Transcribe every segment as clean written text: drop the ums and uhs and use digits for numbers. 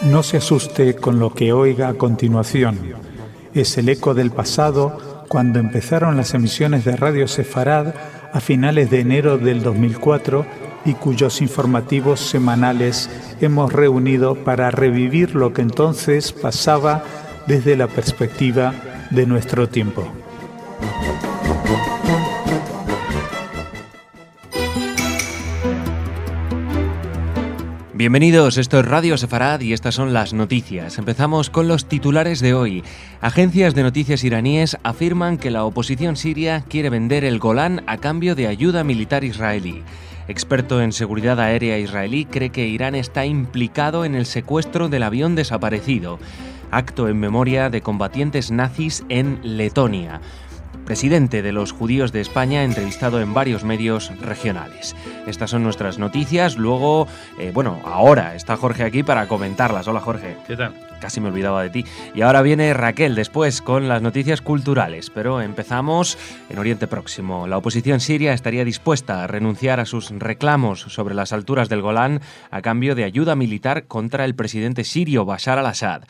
No se asuste con lo que oiga a continuación. Es el eco del pasado cuando empezaron las emisiones de Radio Sefarad a finales de enero del 2004 y cuyos informativos semanales hemos reunido para revivir lo que entonces pasaba desde la perspectiva de nuestro tiempo. Bienvenidos, esto es Radio Sefarad y estas son las noticias. Empezamos con los titulares de hoy. Agencias de noticias iraníes afirman que la oposición siria quiere vender el Golán a cambio de ayuda militar israelí. Experto en seguridad aérea israelí cree que Irán está implicado en el secuestro del avión desaparecido. Acto en memoria de combatientes nazis en Letonia. Presidente de los judíos de España, entrevistado en varios medios regionales. Estas son nuestras noticias. Luego, ahora está Jorge aquí para comentarlas. Hola, Jorge. ¿Qué tal? Casi me olvidaba de ti. Y ahora viene Raquel después con las noticias culturales. Pero empezamos en Oriente Próximo. La oposición siria estaría dispuesta a renunciar a sus reclamos sobre las alturas del Golán a cambio de ayuda militar contra el presidente sirio Bashar al-Assad.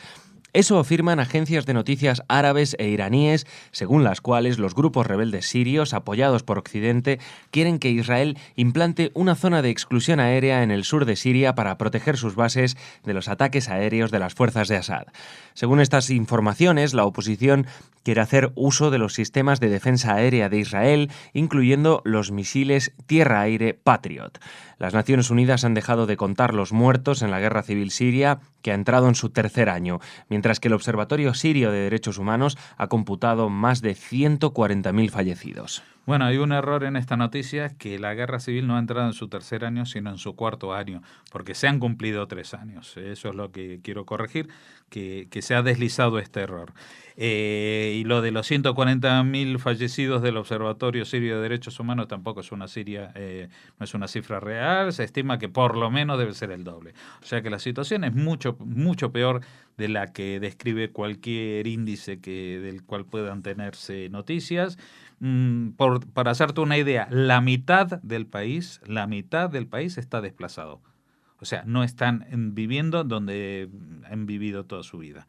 Eso afirman agencias de noticias árabes e iraníes, según las cuales los grupos rebeldes sirios, apoyados por Occidente, quieren que Israel implante una zona de exclusión aérea en el sur de Siria para proteger sus bases de los ataques aéreos de las fuerzas de Assad. Según estas informaciones, la oposición quiere hacer uso de los sistemas de defensa aérea de Israel, incluyendo los misiles tierra-aire Patriot. Las Naciones Unidas han dejado de contar los muertos en la guerra civil siria, que ha entrado en su tercer año, mientras que el Observatorio Sirio de Derechos Humanos ha computado más de 140.000 fallecidos. Bueno, hay un error en esta noticia, que la guerra civil no ha entrado en su tercer año, sino en su cuarto año, porque se han cumplido 3 años. Eso es lo que quiero corregir, que se ha deslizado este error. Y lo de los 140.000 fallecidos del Observatorio Sirio de Derechos Humanos tampoco es no es una cifra real. Se estima que por lo menos debe ser el doble. O sea que la situación es mucho, mucho peor de la que describe cualquier índice del cual puedan tenerse noticias. Para hacerte una idea, la mitad del país está desplazado. O sea, no están viviendo donde han vivido toda su vida.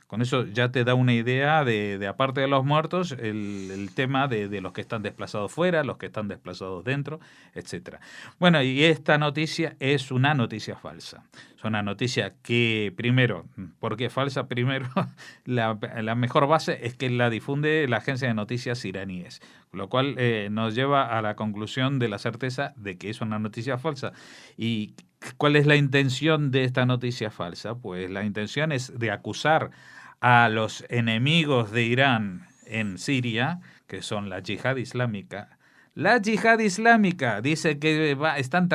Con eso ya te da una idea de aparte de los muertos, el tema de los que están desplazados fuera, los que están desplazados dentro, etcétera. Bueno, y esta noticia es una noticia falsa. Es una noticia que, primero, ¿por qué falsa? Primero, la mejor base es que la difunde la agencia de noticias iraníes, lo cual nos lleva a la conclusión de la certeza de que es una noticia falsa. ¿Y cuál es la intención de esta noticia falsa? Pues la intención es de acusar a los enemigos de Irán en Siria, que son la yihad islámica. La yihad islámica dice que están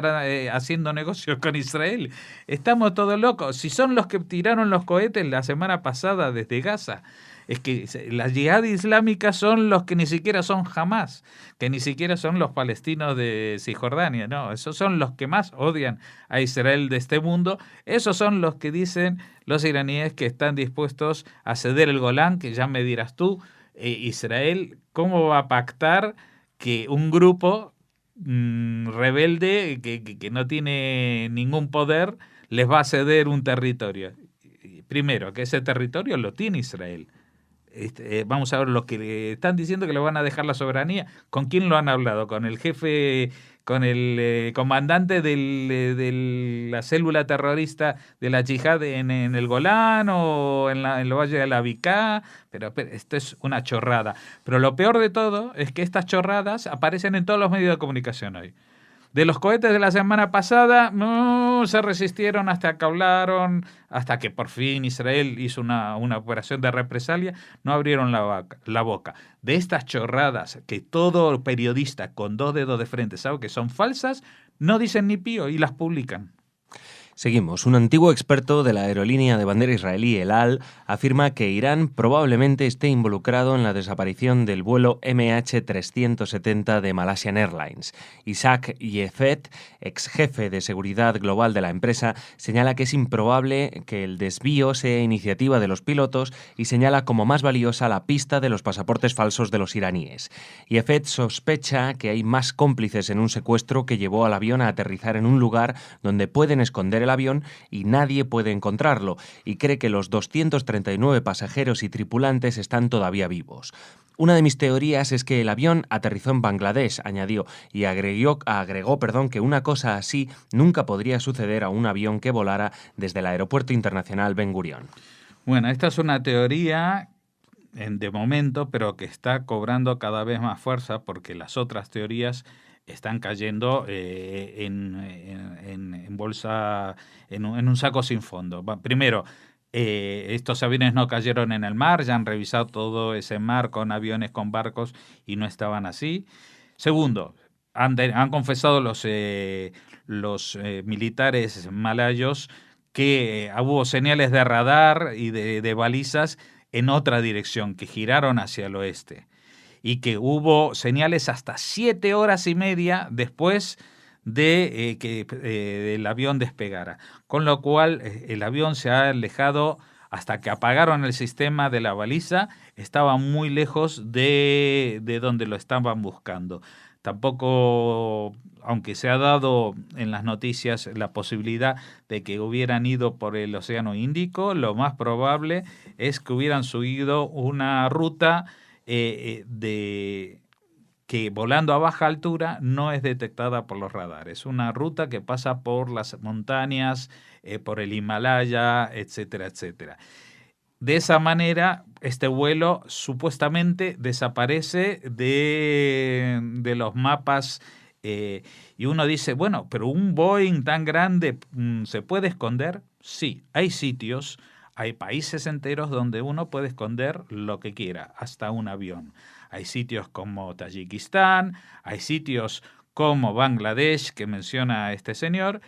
haciendo negocios con Israel. Estamos todos locos. Si son los que tiraron los cohetes la semana pasada desde Gaza, es que la yihad islámica son los que ni siquiera son Hamas, que ni siquiera son los palestinos de Cisjordania, no, esos son los que más odian a Israel de este mundo. Esos son los que dicen los iraníes que están dispuestos a ceder el Golán, que ya me dirás tú, Israel, ¿cómo va a pactar que un grupo rebelde que no tiene ningún poder les va a ceder un territorio? Primero, que ese territorio lo tiene Israel. Vamos a ver, los que le están diciendo que le van a dejar la soberanía, ¿con quién lo han hablado? ¿Con el jefe, con el comandante de la célula terrorista de la yihad en el Golán o en el Valle de la Bicá? Pero esto es una chorrada. Pero lo peor de todo es que estas chorradas aparecen en todos los medios de comunicación hoy. De los cohetes de la semana pasada, no se resistieron hasta que hablaron, hasta que por fin Israel hizo una operación de represalia, no abrieron la boca. De estas chorradas que todo periodista con 2 dedos de frente sabe que son falsas, no dicen ni pío y las publican. Seguimos. Un antiguo experto de la aerolínea de bandera israelí El Al afirma que Irán probablemente esté involucrado en la desaparición del vuelo MH370 de Malaysian Airlines. Isaac Yefet, ex jefe de seguridad global de la empresa, señala que es improbable que el desvío sea iniciativa de los pilotos y señala como más valiosa la pista de los pasaportes falsos de los iraníes. Yefet sospecha que hay más cómplices en un secuestro que llevó al avión a aterrizar en un lugar donde pueden esconder el avión y nadie puede encontrarlo, y cree que los 239 pasajeros y tripulantes están todavía vivos. Una de mis teorías es que el avión aterrizó en Bangladesh, añadió, y agregó, que una cosa así nunca podría suceder a un avión que volara desde el Aeropuerto Internacional Ben Gurión. Bueno, esta es una teoría de momento, pero que está cobrando cada vez más fuerza porque las otras teorías están cayendo en bolsa, en un saco sin fondo. Primero, estos aviones no cayeron en el mar, ya han revisado todo ese mar con aviones, con barcos, y no estaban así. Segundo, han confesado los militares malayos que hubo señales de radar y de balizas en otra dirección, que giraron hacia el oeste, y que hubo señales hasta 7 horas y media después de que el avión despegara, con lo cual el avión se ha alejado hasta que apagaron el sistema de la baliza, estaba muy lejos de donde lo estaban buscando. Tampoco, aunque se ha dado en las noticias la posibilidad de que hubieran ido por el Océano Índico, lo más probable es que hubieran seguido una ruta que volando a baja altura no es detectada por los radares. Una ruta que pasa por las montañas, por el Himalaya, etcétera, etcétera. De esa manera, este vuelo supuestamente desaparece de los mapas, y uno dice, bueno, pero un Boeing tan grande, ¿se puede esconder? Sí, hay sitios, hay países enteros donde uno puede esconder lo que quiera, hasta un avión. Hay sitios como Tayikistán, hay sitios como Bangladesh, que menciona este señor,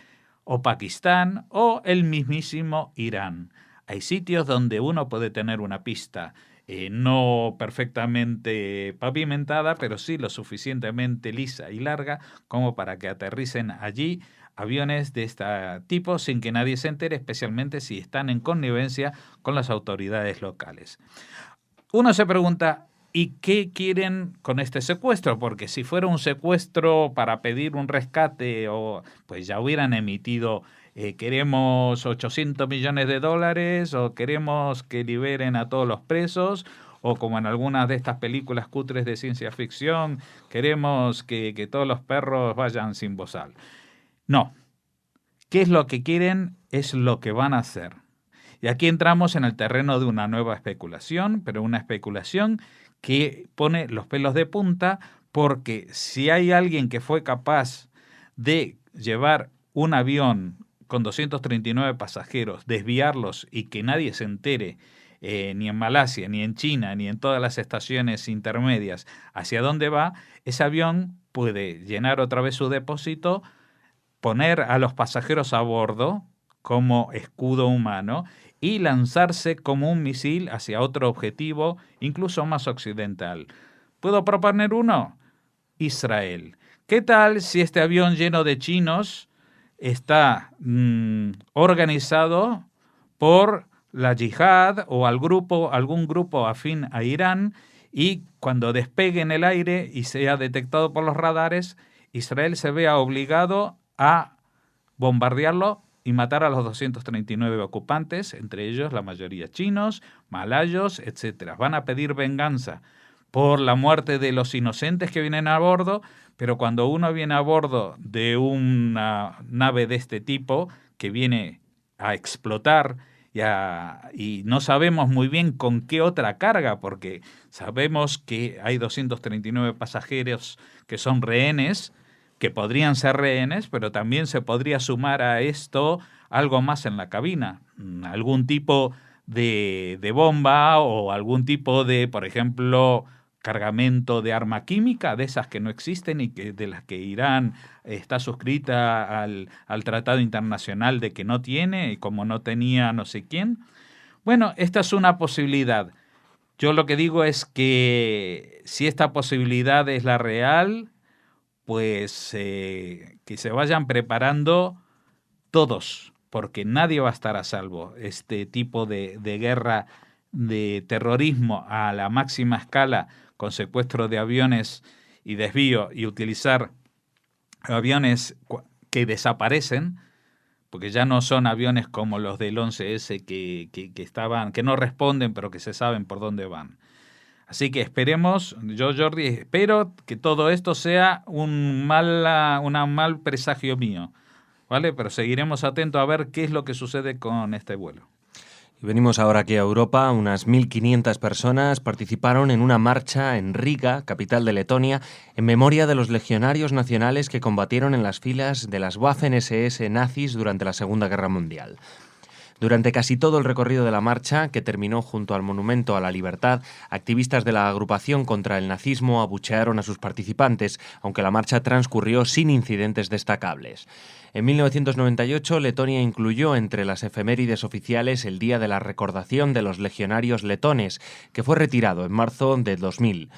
o Pakistán, o el mismísimo Irán. Hay sitios donde uno puede tener una pista no perfectamente pavimentada, pero sí lo suficientemente lisa y larga como para que aterricen allí aviones de este tipo sin que nadie se entere, especialmente si están en connivencia con las autoridades locales. Uno se pregunta, ¿y qué quieren con este secuestro? Porque si fuera un secuestro para pedir un rescate, pues ya hubieran emitido queremos $800 millones, o queremos que liberen a todos los presos, o como en algunas de estas películas cutres de ciencia ficción, queremos que todos los perros vayan sin bozal. No. ¿Qué es lo que quieren? Es lo que van a hacer. Y aquí entramos en el terreno de una nueva especulación, pero una especulación que pone los pelos de punta, porque si hay alguien que fue capaz de llevar un avión con 239 pasajeros, desviarlos y que nadie se entere, ni en Malasia, ni en China, ni en todas las estaciones intermedias, hacia dónde va, ese avión puede llenar otra vez su depósito, poner a los pasajeros a bordo como escudo humano y lanzarse como un misil hacia otro objetivo, incluso más occidental. ¿Puedo proponer uno? Israel. ¿Qué tal si este avión lleno de chinos está organizado por la yihad o algún grupo afín a Irán, y cuando despegue en el aire y sea detectado por los radares, Israel se vea obligado a bombardearlo y matar a los 239 ocupantes, entre ellos la mayoría chinos, malayos, etc. Van a pedir venganza por la muerte de los inocentes que vienen a bordo, pero cuando uno viene a bordo de una nave de este tipo que viene a explotar y no sabemos muy bien con qué otra carga, porque sabemos que hay 239 pasajeros que son rehenes, que podrían ser rehenes, pero también se podría sumar a esto algo más en la cabina, algún tipo de bomba o algún tipo de, por ejemplo, cargamento de arma química, de esas que no existen y de las que Irán está suscrita al Tratado Internacional de que no tiene, y como no tenía no sé quién. Bueno, esta es una posibilidad. Yo lo que digo es que si esta posibilidad es la real, pues que se vayan preparando todos, porque nadie va a estar a salvo. Este tipo de guerra, de terrorismo a la máxima escala, con secuestro de aviones y desvío, y utilizar aviones que desaparecen, porque ya no son aviones como los del 11S que no responden, pero que se saben por dónde van. Así que esperemos, yo Jordi, espero que todo esto sea un mal presagio mío, ¿vale? Pero seguiremos atentos a ver qué es lo que sucede con este vuelo. Y venimos ahora aquí a Europa. Unas 1.500 personas participaron en una marcha en Riga, capital de Letonia, en memoria de los legionarios nacionales que combatieron en las filas de las Waffen-SS nazis durante la Segunda Guerra Mundial. Durante casi todo el recorrido de la marcha, que terminó junto al Monumento a la Libertad, activistas de la agrupación contra el nazismo abuchearon a sus participantes, aunque la marcha transcurrió sin incidentes destacables. En 1998, Letonia incluyó entre las efemérides oficiales el Día de la Recordación de los Legionarios Letones, que fue retirado en marzo de 2000.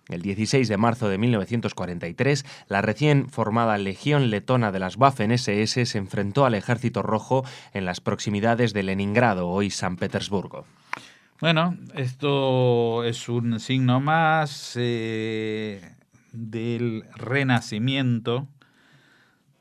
El 16 de marzo de 1943, la recién formada Legión Letona de las Waffen-SS se enfrentó al Ejército Rojo en las proximidades de Leningrado, hoy San Petersburgo. Bueno, esto es un signo más del renacimiento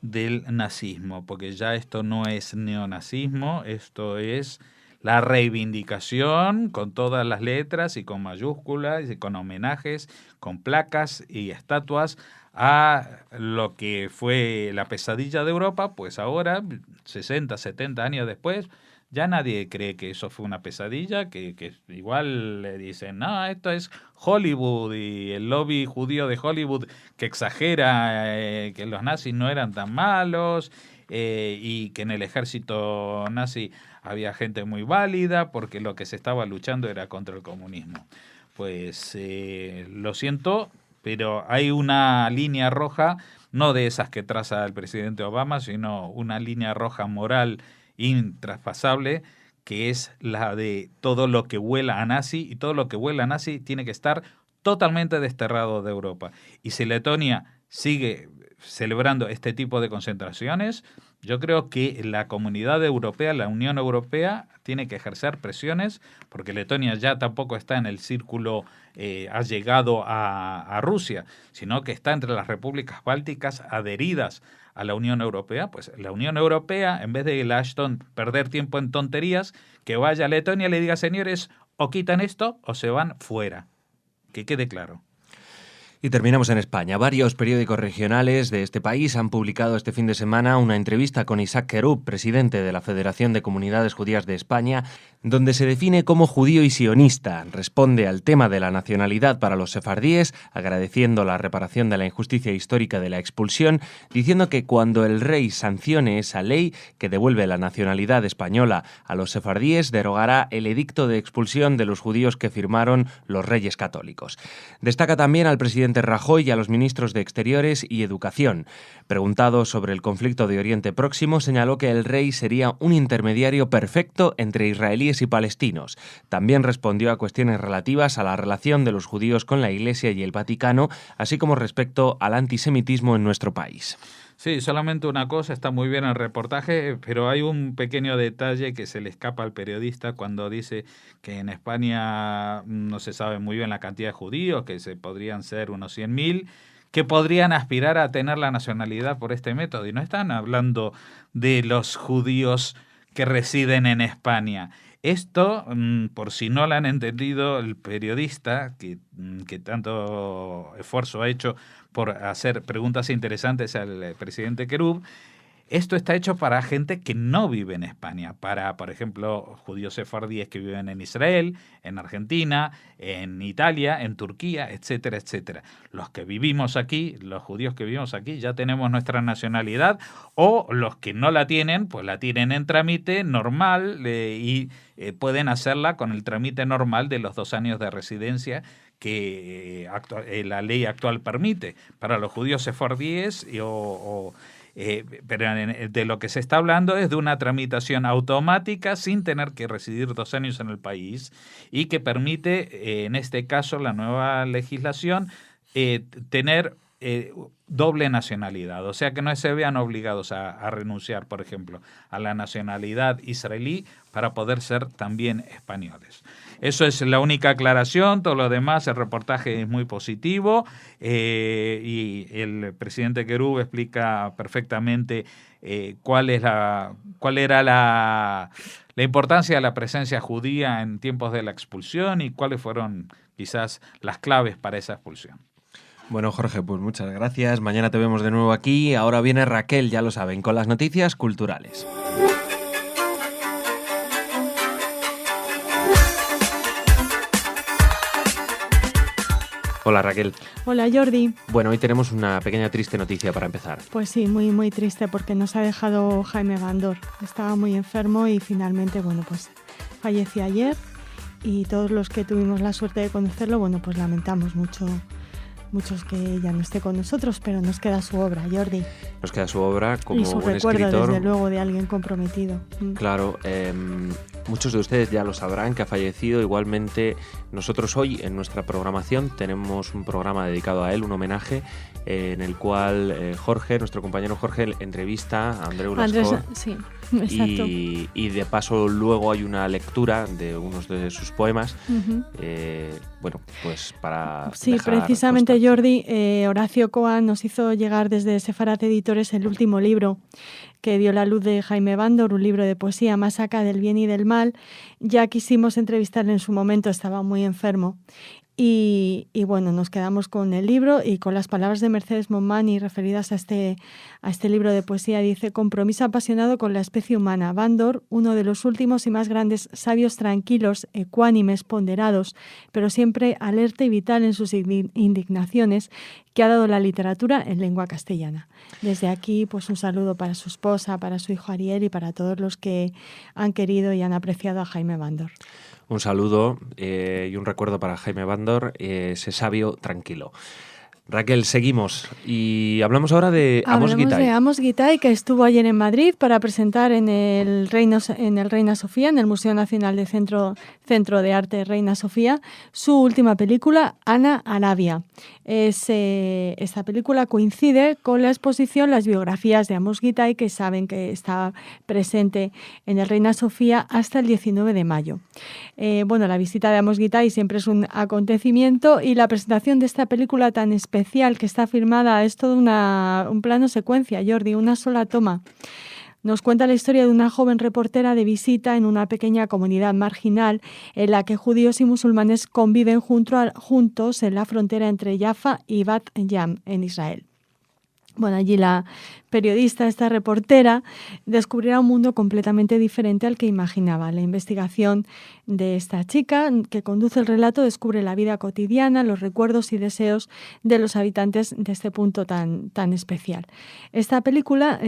del nazismo, porque ya esto no es neonazismo, esto es la reivindicación con todas las letras y con mayúsculas y con homenajes, con placas y estatuas a lo que fue la pesadilla de Europa. Pues ahora, 60, 70 años después, ya nadie cree que eso fue una pesadilla, que igual le dicen, no, esto es Hollywood y el lobby judío de Hollywood que exagera que los nazis no eran tan malos y que en el ejército nazi había gente muy válida porque lo que se estaba luchando era contra el comunismo. Pues lo siento, pero hay una línea roja, no de esas que traza el presidente Obama, sino una línea roja moral intraspasable, que es la de todo lo que huela a nazi, y todo lo que huela a nazi tiene que estar totalmente desterrado de Europa. Y si Letonia sigue celebrando este tipo de concentraciones, yo creo que la comunidad europea, la Unión Europea, tiene que ejercer presiones, porque Letonia ya tampoco está en el círculo allegado a Rusia, sino que está entre las repúblicas bálticas adheridas a la Unión Europea. Pues la Unión Europea, en vez de la Ashton perder tiempo en tonterías, que vaya a Letonia y le diga, señores, o quitan esto o se van fuera. Que quede claro. Y terminamos en España. Varios periódicos regionales de este país han publicado este fin de semana una entrevista con Isaac Querub, presidente de la Federación de Comunidades Judías de España, donde se define como judío y sionista. Responde al tema de la nacionalidad para los sefardíes, agradeciendo la reparación de la injusticia histórica de la expulsión, diciendo que cuando el rey sancione esa ley que devuelve la nacionalidad española a los sefardíes, derogará el edicto de expulsión de los judíos que firmaron los reyes católicos. Destaca también al presidente Rajoy y a los ministros de Exteriores y Educación. Preguntado sobre el conflicto de Oriente Próximo, señaló que el rey sería un intermediario perfecto entre israelíes y palestinos. También respondió a cuestiones relativas a la relación de los judíos con la Iglesia y el Vaticano, así como respecto al antisemitismo en nuestro país. Sí, solamente una cosa, está muy bien el reportaje, pero hay un pequeño detalle que se le escapa al periodista cuando dice que en España no se sabe muy bien la cantidad de judíos, que se podrían ser unos 100.000, que podrían aspirar a tener la nacionalidad por este método. Y no están hablando de los judíos que residen en España. Esto, por si no lo han entendido el periodista, que tanto esfuerzo ha hecho por hacer preguntas interesantes al presidente Querub, esto está hecho para gente que no vive en España, para, por ejemplo, judíos sefardíes que viven en Israel, en Argentina, en Italia, en Turquía, etcétera, etcétera. Los que vivimos aquí, los judíos que vivimos aquí, ya tenemos nuestra nacionalidad, o los que no la tienen, pues la tienen en trámite normal y pueden hacerla con el trámite normal de los 2 años de residencia que la ley actual permite. Para los judíos sefardíes pero de lo que se está hablando es de una tramitación automática sin tener que residir 2 años en el país y que permite, en este caso, la nueva legislación, tener doble nacionalidad, o sea que no se vean obligados a renunciar, por ejemplo, a la nacionalidad israelí para poder ser también españoles. Eso es la única aclaración, todo lo demás, el reportaje es muy positivo y el presidente Querub explica perfectamente cuál era la importancia de la presencia judía en tiempos de la expulsión y cuáles fueron quizás las claves para esa expulsión. Bueno, Jorge, pues muchas gracias. Mañana te vemos de nuevo aquí. Ahora viene Raquel, ya lo saben, con las noticias culturales. Hola, Raquel. Hola, Jordi. Bueno, hoy tenemos una pequeña triste noticia para empezar. Pues sí, muy, muy triste porque nos ha dejado Jaime Bándor. Estaba muy enfermo y finalmente, pues falleció ayer y todos los que tuvimos la suerte de conocerlo, pues lamentamos muchos que ya no esté con nosotros, pero nos queda su obra, Jordi. Nos queda su obra como y su buen recuerdo, escritor. Desde luego, de alguien comprometido. Claro, muchos de ustedes ya lo sabrán que ha fallecido. Igualmente, nosotros hoy en nuestra programación tenemos un programa dedicado a él, un homenaje, en el cual Jorge, nuestro compañero Jorge, entrevista a Andreu Lascor. Sí, exacto. Y de paso luego hay una lectura de unos de sus poemas. Pues para sí, precisamente constancia. Jordi, Horacio Coan nos hizo llegar desde Sefarat Editores el último libro que dio la luz de Jaime Bándor, un libro de poesía más acá del bien y del mal. Ya quisimos entrevistarle en su momento, estaba muy enfermo. Y nos quedamos con el libro y con las palabras de Mercedes Monmany referidas a este libro de poesía. Dice: compromiso apasionado con la especie humana. Bándor, uno de los últimos y más grandes sabios tranquilos, ecuánimes, ponderados, pero siempre alerta y vital en sus indignaciones, que ha dado la literatura en lengua castellana. Desde aquí, pues un saludo para su esposa, para su hijo Ariel y para todos los que han querido y han apreciado a Jaime Bándor. Un saludo y un recuerdo para Jaime Bándor, ese sabio tranquilo. Raquel, seguimos y hablamos ahora de Amos Guitay. Hablamos de Amos Guitay, que estuvo ayer en Madrid para presentar en el Reina Sofía, en el Museo Nacional de Centro de Arte Reina Sofía, su última película, Ana Arabia. Esta película coincide con la exposición Las biografías de Amos Guitay, que saben que está presente en el Reina Sofía hasta el 19 de mayo. La visita de Amos Guitay siempre es un acontecimiento y la presentación de esta película tan especial que está filmada es todo un plano secuencia, Jordi, una sola toma. Nos cuenta la historia de una joven reportera de visita en una pequeña comunidad marginal en la que judíos y musulmanes conviven juntos en la frontera entre Jaffa y Bat Yam, en Israel. Allí la periodista, esta reportera, descubrirá un mundo completamente diferente al que imaginaba. La investigación de esta chica, que conduce el relato, descubre la vida cotidiana, los recuerdos y deseos de los habitantes de este punto tan especial. Esta película,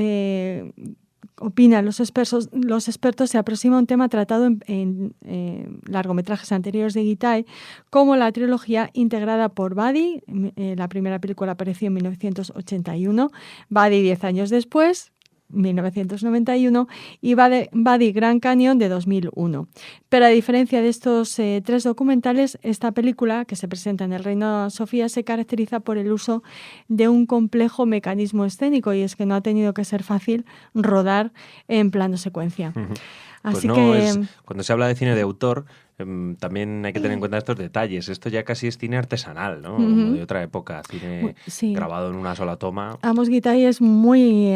opinan los expertos, se aproxima a un tema tratado en largometrajes anteriores de Guitay, como la trilogía integrada por Badi. La primera película apareció en 1981, Badi 10 años después, 1991, y Badi Gran Cañón de 2001. Pero a diferencia de estos tres documentales, esta película, que se presenta en el Reina Sofía, se caracteriza por el uso de un complejo mecanismo escénico, y es que no ha tenido que ser fácil rodar en plano secuencia. Así cuando se habla de cine de autor, también hay que tener en cuenta estos detalles. Esto ya casi es cine artesanal, ¿no? De otra época, cine grabado en una sola toma. Amos Guitay es muy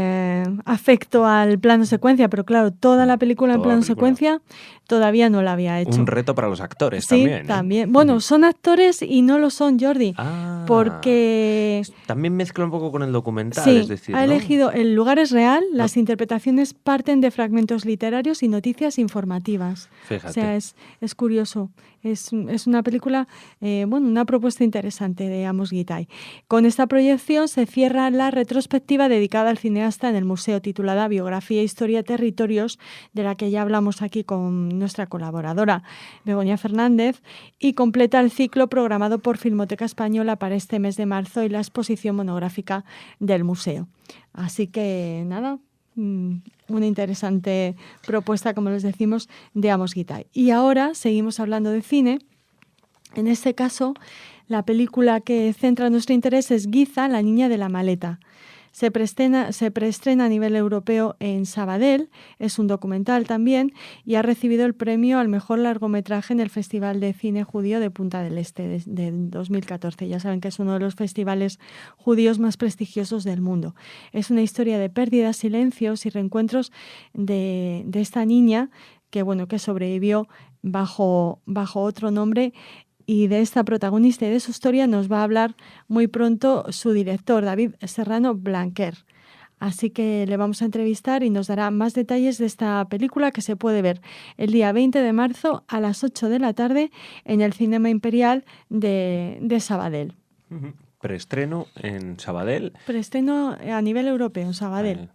afecto al plano secuencia, pero claro, toda la película en plano secuencia todavía no la había hecho. Un reto para los actores también. Sí, también. Bueno, son actores y no lo son, Jordi, porque también mezcla un poco con el documental, sí, es decir, ha elegido, el lugar es real, las interpretaciones parten de fragmentos literarios y noticias informativas. Fíjate. O sea, es curioso. Es una película, una propuesta interesante de Amos Guitay. Con esta proyección se cierra la retrospectiva dedicada al cineasta en el museo, titulada Biografía, Historia, Territorios, de la que ya hablamos aquí con nuestra colaboradora Begoña Fernández, y completa el ciclo programado por Filmoteca Española para este mes de marzo y la exposición monográfica del museo. Así que nada, una interesante propuesta, como les decimos, de Amos Guitay. Y ahora seguimos hablando de cine En este caso, la película que centra nuestro interés es Giza, la niña de la maleta. Se preestrena a nivel europeo en Sabadell, es un documental también, y ha recibido el premio al mejor largometraje en el Festival de Cine Judío de Punta del Este de 2014. Ya saben que es uno de los festivales judíos más prestigiosos del mundo. Es una historia de pérdidas, silencios y reencuentros de esta niña que sobrevivió bajo otro nombre. Y de esta protagonista y de su historia nos va a hablar muy pronto su director, David Serrano Blanquer. Así que le vamos a entrevistar y nos dará más detalles de esta película que se puede ver el día 20 de marzo a las 8 de la tarde en el Cinema Imperial de Sabadell. Preestreno en Sabadell. Preestreno a nivel europeo en Sabadell.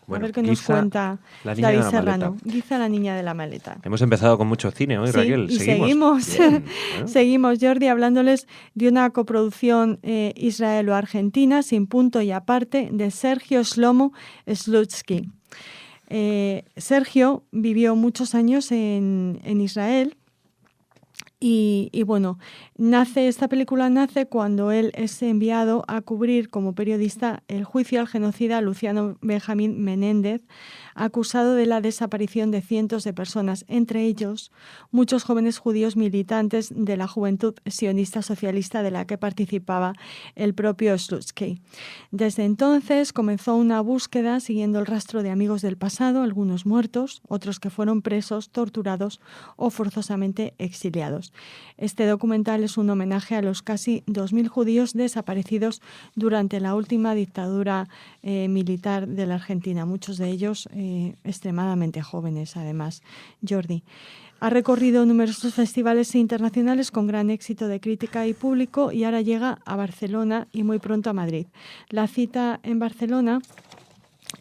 Bueno, a ver qué nos cuenta David Serrano. Giza, la niña de la maleta. Hemos empezado con mucho cine hoy, sí, Raquel. Y seguimos. Bien, ¿eh? Seguimos, Jordi, hablándoles de una coproducción israelo-argentina sin punto y aparte de Sergio Shlomo Slutsky. Sergio vivió muchos años en Israel. Y esta película nace cuando él es enviado a cubrir como periodista el juicio al genocida Luciano Benjamín Menéndez, acusado de la desaparición de cientos de personas, entre ellos muchos jóvenes judíos militantes de la Juventud Sionista Socialista de la que participaba el propio Slutsky. Desde entonces comenzó una búsqueda siguiendo el rastro de amigos del pasado, algunos muertos, otros que fueron presos, torturados o forzosamente exiliados. Este documental es un homenaje a los casi 2.000 judíos desaparecidos durante la última dictadura militar de la Argentina, muchos de ellos extremadamente jóvenes, además. Jordi ha recorrido numerosos festivales internacionales con gran éxito de crítica y público y ahora llega a Barcelona y muy pronto a Madrid. La cita en Barcelona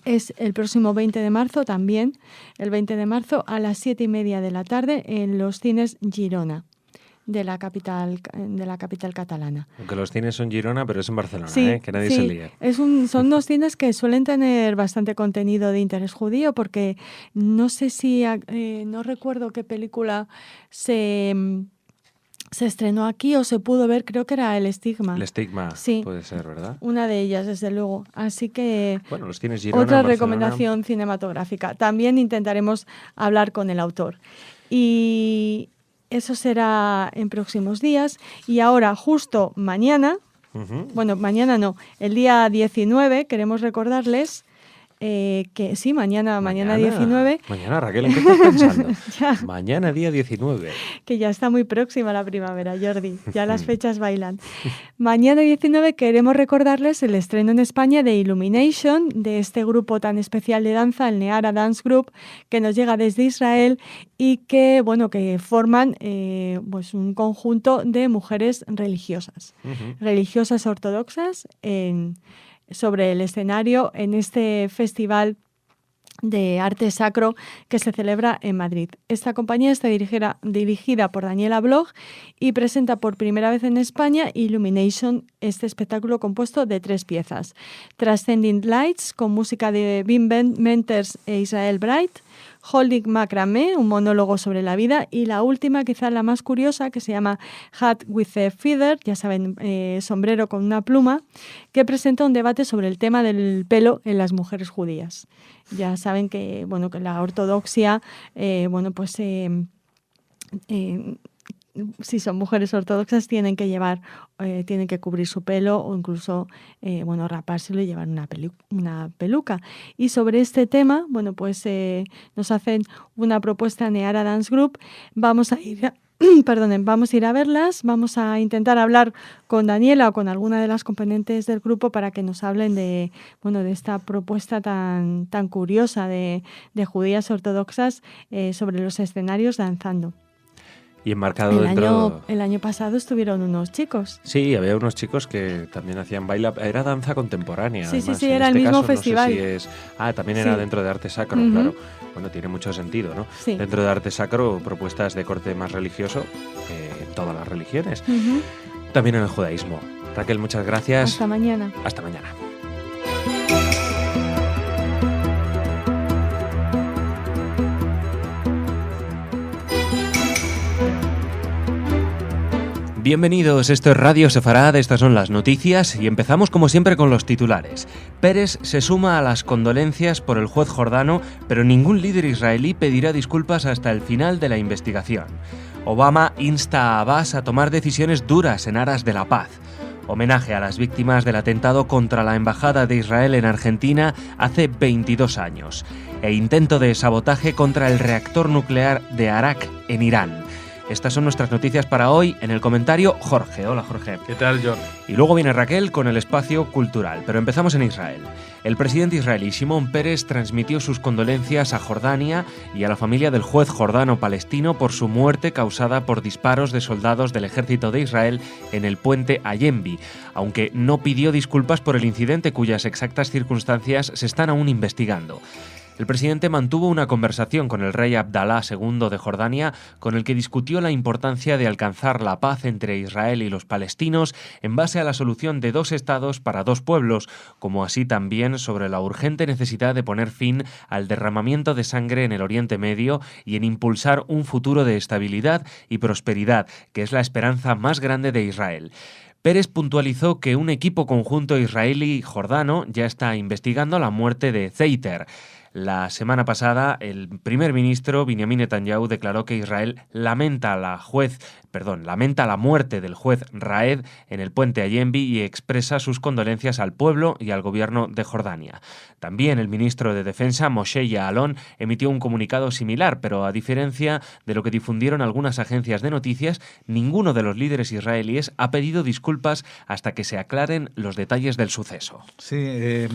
es el próximo 20 de marzo también, el 20 de marzo a las 7:30 de la tarde en los cines Girona. De la capital catalana. Aunque los cines son Girona, pero es en Barcelona, sí, que nadie se líe. Son dos cines que suelen tener bastante contenido de interés judío, porque no sé si, no recuerdo qué película se estrenó aquí o se pudo ver, creo que era El Estigma. El Estigma, sí, puede ser, ¿verdad? Una de ellas, desde luego. Así que bueno, los cines Girona, otra Barcelona. Recomendación cinematográfica. También intentaremos hablar con el autor. Y eso será en próximos días. Y ahora, justo mañana, mañana no, el día 19, queremos recordarles que sí, mañana 19. Mañana, Raquel, ¿en qué estás pensando? Mañana día 19. Que ya está muy próxima la primavera, Jordi. Ya las fechas bailan. Mañana 19 queremos recordarles el estreno en España de Illumination, de este grupo tan especial de danza, el Neara Dance Group, que nos llega desde Israel y que forman un conjunto de mujeres religiosas, religiosas ortodoxas sobre el escenario en este festival de arte sacro que se celebra en Madrid. Esta compañía está dirigida por Daniela Bloch y presenta por primera vez en España Illumination, este espectáculo compuesto de 3 piezas. Transcending Lights, con música de Wim Wenders e Israel Bright, Holding Macramé, un monólogo sobre la vida, y la última, quizás la más curiosa, que se llama Hat with a Feather, ya saben, sombrero con una pluma, que presenta un debate sobre el tema del pelo en las mujeres judías. Ya saben que la ortodoxia, si son mujeres ortodoxas, tienen que cubrir su pelo o incluso rapárselo y llevar una peluca. Y sobre este tema, nos hacen una propuesta Neara Dance Group. Vamos a ir a verlas, vamos a intentar hablar con Daniela o con alguna de las componentes del grupo para que nos hablen de esta propuesta tan curiosa de judías ortodoxas sobre los escenarios danzando. Y enmarcado dentro... El año pasado estuvieron unos chicos. Sí, había unos chicos que también hacían baile. Era danza contemporánea. Sí, además. Sí, era el mismo festival. No sé si también era dentro de arte sacro, claro. Bueno, tiene mucho sentido, ¿no? Sí. Dentro de arte sacro, propuestas de corte más religioso en todas las religiones. También en el judaísmo. Raquel, muchas gracias. Hasta mañana. Hasta mañana. Bienvenidos, esto es Radio Sefarad, estas son las noticias y empezamos como siempre con los titulares. Peres se suma a las condolencias por el juez jordano, pero ningún líder israelí pedirá disculpas hasta el final de la investigación. Obama insta a Abbas a tomar decisiones duras en aras de la paz. Homenaje a las víctimas del atentado contra la Embajada de Israel en Argentina hace 22 años. E intento de sabotaje contra el reactor nuclear de Arak en Irán. Estas son nuestras noticias para hoy. En el comentario, Jorge. Hola, Jorge. ¿Qué tal, John? Y luego viene Raquel con el espacio cultural. Pero empezamos en Israel. El presidente israelí Shimon Peres transmitió sus condolencias a Jordania y a la familia del juez jordano-palestino por su muerte causada por disparos de soldados del ejército de Israel en el puente Allenby, aunque no pidió disculpas por el incidente cuyas exactas circunstancias se están aún investigando. El presidente mantuvo una conversación con el rey Abdalá II de Jordania, con el que discutió la importancia de alcanzar la paz entre Israel y los palestinos en base a la solución de 2 estados para 2 pueblos, como así también sobre la urgente necesidad de poner fin al derramamiento de sangre en el Oriente Medio y en impulsar un futuro de estabilidad y prosperidad, que es la esperanza más grande de Israel. Peres puntualizó que un equipo conjunto israelí-jordano ya está investigando la muerte de Zeiter. La semana pasada, el primer ministro Benjamin Netanyahu declaró que Israel lamenta la muerte del juez Raed en el puente Allenby y expresa sus condolencias al pueblo y al gobierno de Jordania. También el ministro de Defensa, Moshe Ya'alon, emitió un comunicado similar, pero a diferencia de lo que difundieron algunas agencias de noticias, ninguno de los líderes israelíes ha pedido disculpas hasta que se aclaren los detalles del suceso. Sí,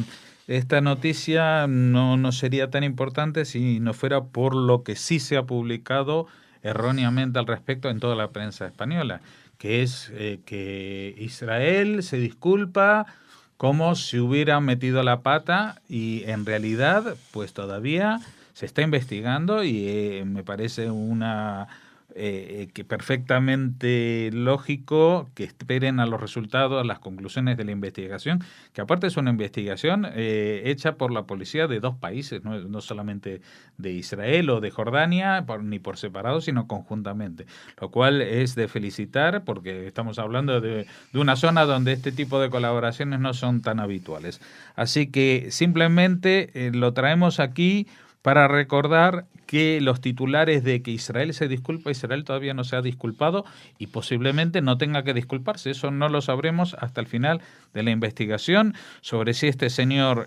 esta noticia no sería tan importante si no fuera por lo que sí se ha publicado erróneamente al respecto en toda la prensa española, que es que Israel se disculpa como si hubiera metido la pata y en realidad pues todavía se está investigando y me parece que perfectamente lógico que esperen a los resultados, a las conclusiones de la investigación, que aparte es una investigación hecha por la policía de 2 países, no solamente de Israel o de Jordania, ni por separado, sino conjuntamente, lo cual es de felicitar porque estamos hablando de una zona donde este tipo de colaboraciones no son tan habituales. Así que simplemente lo traemos aquí para recordar que los titulares de que Israel se disculpa, Israel todavía no se ha disculpado y posiblemente no tenga que disculparse. Eso no lo sabremos hasta el final de la investigación sobre si este señor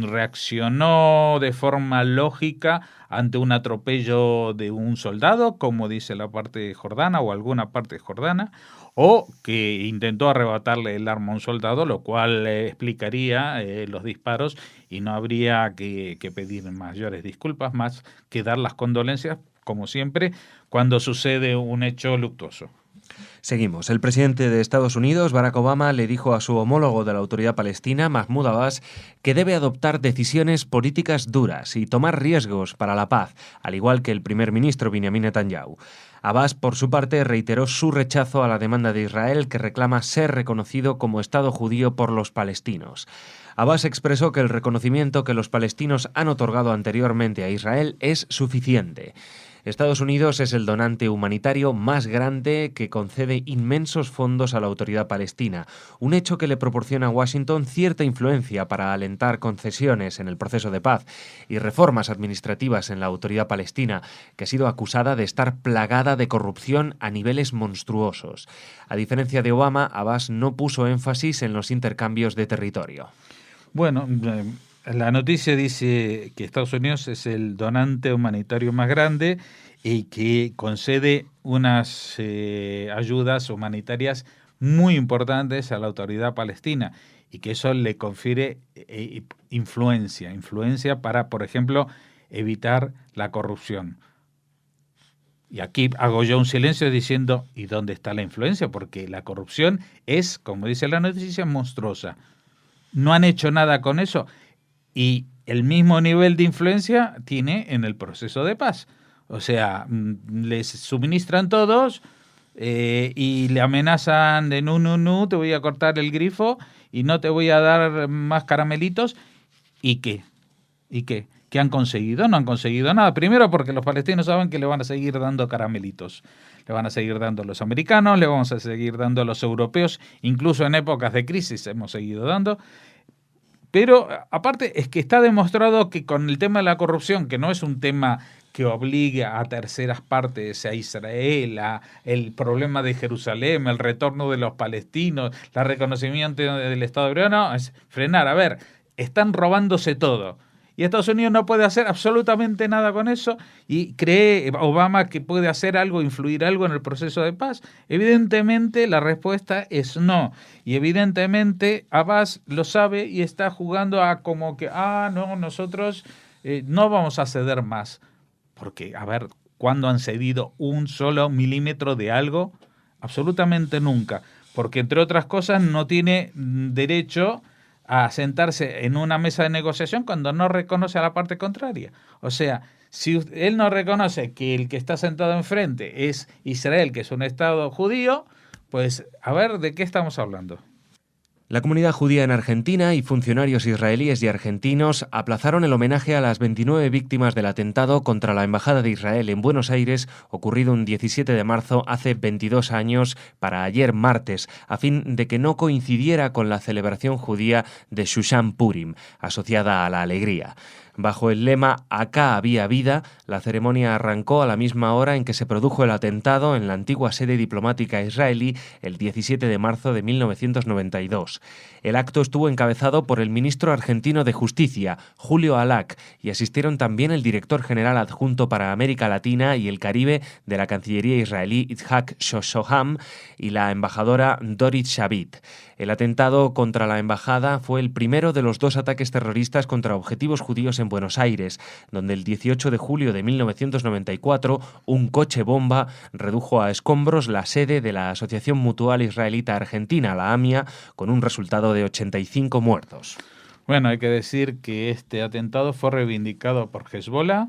reaccionó de forma lógica ante un atropello de un soldado, como dice la parte jordana o alguna parte jordana, o que intentó arrebatarle el arma a un soldado, lo cual explicaría los disparos y no habría que pedir mayores disculpas, más que dar las condolencias, como siempre, cuando sucede un hecho luctuoso. Seguimos. El presidente de Estados Unidos, Barack Obama, le dijo a su homólogo de la Autoridad Palestina, Mahmoud Abbas, que debe adoptar decisiones políticas duras y tomar riesgos para la paz, al igual que el primer ministro Benjamin Netanyahu. Abbas, por su parte, reiteró su rechazo a la demanda de Israel, que reclama ser reconocido como Estado judío por los palestinos. Abbas expresó que el reconocimiento que los palestinos han otorgado anteriormente a Israel es suficiente. Estados Unidos es el donante humanitario más grande que concede inmensos fondos a la Autoridad Palestina, un hecho que le proporciona a Washington cierta influencia para alentar concesiones en el proceso de paz y reformas administrativas en la Autoridad Palestina, que ha sido acusada de estar plagada de corrupción a niveles monstruosos. A diferencia de Obama, Abbas no puso énfasis en los intercambios de territorio. Bueno, la noticia dice que Estados Unidos es el donante humanitario más grande y que concede unas ayudas humanitarias muy importantes a la Autoridad Palestina y que eso le confiere influencia para, por ejemplo, evitar la corrupción. Y aquí hago yo un silencio diciendo, ¿y dónde está la influencia? Porque la corrupción es, como dice la noticia, monstruosa. No han hecho nada con eso. Y el mismo nivel de influencia tiene en el proceso de paz. O sea, les suministran todos y le amenazan de no, te voy a cortar el grifo y no te voy a dar más caramelitos. ¿Y qué? ¿Y qué? ¿Qué han conseguido? No han conseguido nada. Primero porque los palestinos saben que le van a seguir dando caramelitos. Le van a seguir dando a los americanos, le vamos a seguir dando a los europeos, incluso en épocas de crisis hemos seguido dando. Pero aparte es que está demostrado que con el tema de la corrupción, que no es un tema que obligue a terceras partes, a Israel, a el problema de Jerusalén, el retorno de los palestinos, el reconocimiento del Estado hebreo, no, es frenar. A ver, están robándose todo. Y Estados Unidos no puede hacer absolutamente nada con eso, y cree Obama que puede hacer algo, influir algo en el proceso de paz. Evidentemente la respuesta es no, y evidentemente Abbas lo sabe y está jugando a como que, no, nosotros no vamos a ceder más. Porque, a ver, ¿cuándo han cedido un solo milímetro de algo? Absolutamente nunca, porque entre otras cosas no tiene derecho a sentarse en una mesa de negociación cuando no reconoce a la parte contraria. O sea, si él no reconoce que el que está sentado enfrente es Israel, que es un Estado judío, pues a ver, ¿de qué estamos hablando? La comunidad judía en Argentina y funcionarios israelíes y argentinos aplazaron el homenaje a las 29 víctimas del atentado contra la Embajada de Israel en Buenos Aires, ocurrido un 17 de marzo hace 22 años, para ayer martes, a fin de que no coincidiera con la celebración judía de Shushan Purim, asociada a la alegría. Bajo el lema «Acá había vida», la ceremonia arrancó a la misma hora en que se produjo el atentado en la antigua sede diplomática israelí el 17 de marzo de 1992. El acto estuvo encabezado por el ministro argentino de Justicia, Julio Alac, y asistieron también el director general adjunto para América Latina y el Caribe de la Cancillería israelí, Itzhak Shoham, y la embajadora Dorit Shavit. El atentado contra la embajada fue el primero de los 2 ataques terroristas contra objetivos judíos en Buenos Aires, donde el 18 de julio de 1994 un coche bomba redujo a escombros la sede de la Asociación Mutual Israelita Argentina, la AMIA, con un resultado de 85 muertos. Bueno, hay que decir que este atentado fue reivindicado por Hezbollah,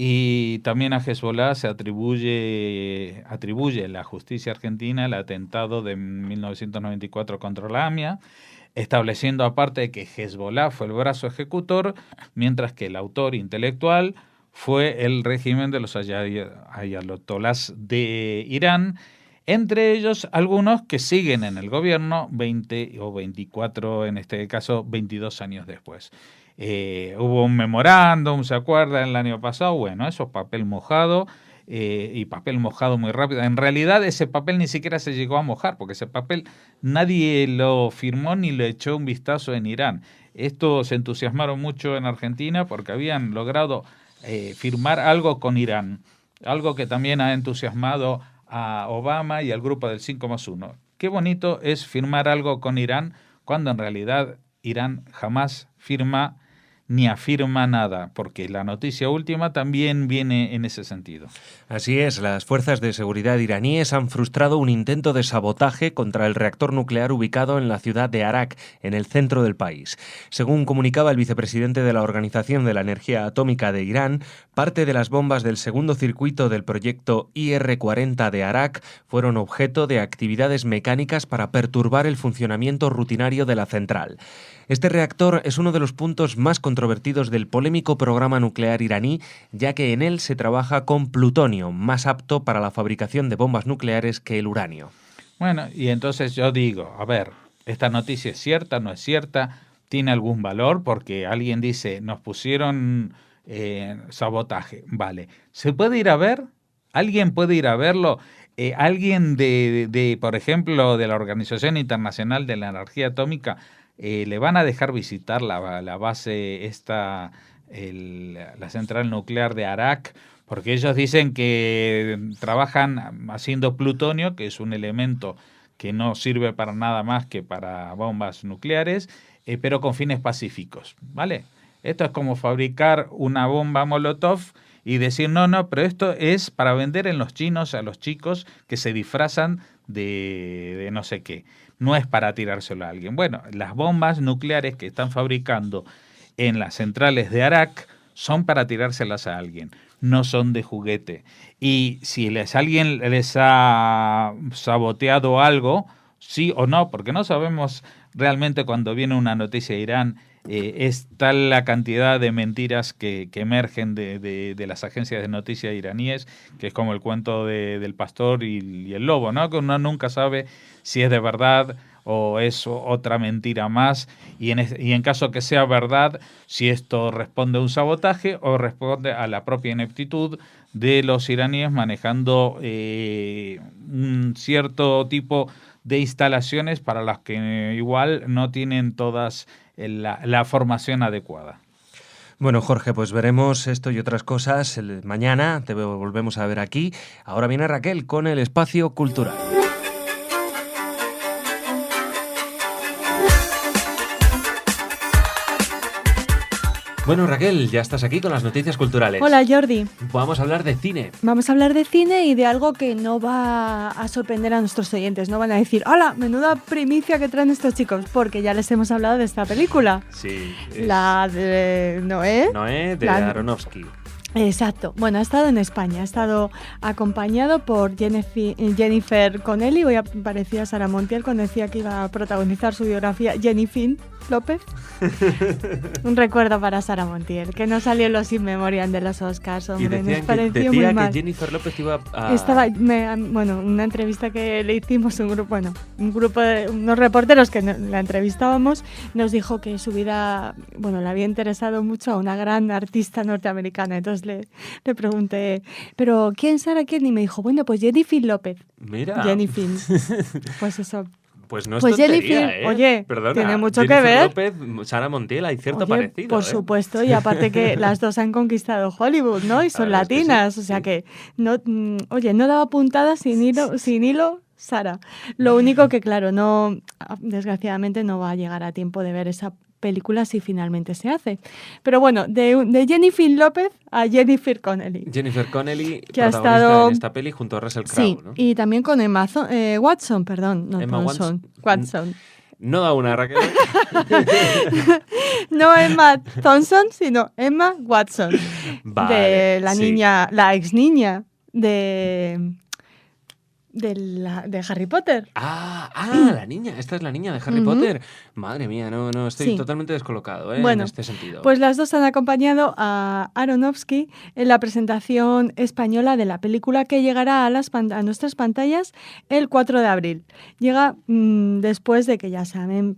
y también a Hezbollah se atribuye la justicia argentina el atentado de 1994 contra la AMIA, estableciendo aparte que Hezbollah fue el brazo ejecutor, mientras que el autor intelectual fue el régimen de los ayatolás de Irán, entre ellos algunos que siguen en el gobierno 20 o 24, en este caso 22 años después. Hubo un memorándum, ¿se acuerdan? El año pasado, bueno, eso es papel mojado, y papel mojado muy rápido. En realidad ese papel ni siquiera se llegó a mojar, porque ese papel nadie lo firmó ni le echó un vistazo en Irán. Esto se entusiasmaron mucho en Argentina porque habían logrado firmar algo con Irán, algo que también ha entusiasmado a Obama y al grupo del 5+1. Qué bonito es firmar algo con Irán cuando en realidad Irán jamás firma ni afirma nada, porque la noticia última también viene en ese sentido. Así es, las fuerzas de seguridad iraníes han frustrado un intento de sabotaje contra el reactor nuclear ubicado en la ciudad de Arak, en el centro del país. Según comunicaba el vicepresidente de la Organización de la Energía Atómica de Irán, parte de las bombas del segundo circuito del proyecto IR-40 de Arak fueron objeto de actividades mecánicas para perturbar el funcionamiento rutinario de la central. Este reactor es uno de los puntos más controvertidos del polémico programa nuclear iraní, ya que en él se trabaja con plutonio, más apto para la fabricación de bombas nucleares que el uranio. Bueno, y entonces yo digo, a ver, ¿esta noticia es cierta, no es cierta? ¿Tiene algún valor? Porque alguien dice, nos pusieron sabotaje. Vale, ¿se puede ir a ver? ¿Alguien puede ir a verlo? ¿Alguien de, por ejemplo, de la Organización Internacional de la Energía Atómica, le van a dejar visitar la base la central nuclear de Arak? Porque ellos dicen que trabajan haciendo plutonio, que es un elemento que no sirve para nada más que para bombas nucleares, pero con fines pacíficos, ¿vale? Esto es como fabricar una bomba Molotov y decir, no, pero esto es para vender en los chinos a los chicos que se disfrazan de no sé qué. No es para tirárselo a alguien. Bueno, las bombas nucleares que están fabricando en las centrales de Arak son para tirárselas a alguien, no son de juguete. Y si alguien les ha saboteado algo, sí o no, porque no sabemos realmente cuando viene una noticia de Irán es tal la cantidad de mentiras que emergen de las agencias de noticias iraníes, que es como el cuento del pastor y el lobo, ¿no? Que uno nunca sabe si es de verdad o es otra mentira más, y en caso que sea verdad, si esto responde a un sabotaje o responde a la propia ineptitud de los iraníes manejando un cierto tipo de instalaciones para las que igual no tienen todas la formación adecuada. Bueno, Jorge, pues veremos esto y otras cosas mañana, te volvemos a ver aquí. Ahora viene Raquel con el espacio cultural. Bueno, Raquel, ya estás aquí con las noticias culturales. Hola, Jordi. Vamos a hablar de cine. Vamos a hablar de cine y de algo que no va a sorprender a nuestros oyentes. No van a decir, ¡hola! Menuda primicia que traen estos chicos, porque ya les hemos hablado de esta película. Sí. La de Noé. Noé, de Aronofsky. Exacto. Bueno, ha estado en España, ha estado acompañado por Jennifer Connelly. Hoy aparecía Sara Montiel cuando decía que iba a protagonizar su biografía Jennifer López. Un recuerdo para Sara Montiel, que no salió en los In Memoriam de los Oscars, hombre, nos pareció muy mal. Que Jennifer López iba a... Una entrevista que le hicimos, un grupo de unos reporteros que la entrevistábamos, nos dijo que su vida, le había interesado mucho a una gran artista norteamericana. Entonces le pregunté, ¿pero quién, Sara, quién? Y me dijo, pues Jennifer López. Mira. Jennifer. Pues eso. Pues no es tontería, Jennifer, oye, perdona, tiene mucho Jennifer que ver. López, Sara Montiel, hay cierto parecido. Por supuesto, y aparte que las dos han conquistado Hollywood, ¿no? Y son latinas, sí, o sea que no daba puntadas sin hilo, Sara. Lo único que, claro, desgraciadamente no va a llegar a tiempo de ver esa película si finalmente se hace. Pero bueno, de Jennifer López a Jennifer Connelly. Jennifer Connelly, que ha estado en esta peli junto a Russell Crowe, sí, ¿no? Y también con Emma Watson, perdón. No, Emma Watson. No da una, Raquel. No Emma Thompson, sino Emma Watson. Vale, de la niña, la ex niña de Harry Potter. La niña. Esta es la niña de Harry Potter. Madre mía, no estoy totalmente descolocado en este sentido. Pues las dos han acompañado a Aronofsky en la presentación española de la película que llegará a nuestras pantallas el 4 de abril. Llega después de que ya saben,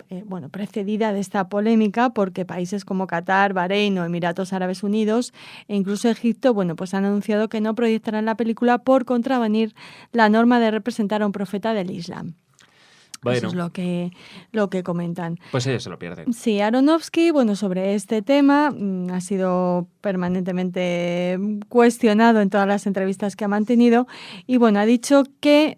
precedida de esta polémica, porque países como Qatar, Bahrein o Emiratos Árabes Unidos e incluso Egipto, pues han anunciado que no proyectarán la película por contravenir la norma de representar a un profeta del Islam. Bueno, eso es lo que comentan. Pues ellos se lo pierden. Sí, Aronofsky, sobre este tema ha sido permanentemente cuestionado en todas las entrevistas que ha mantenido y ha dicho que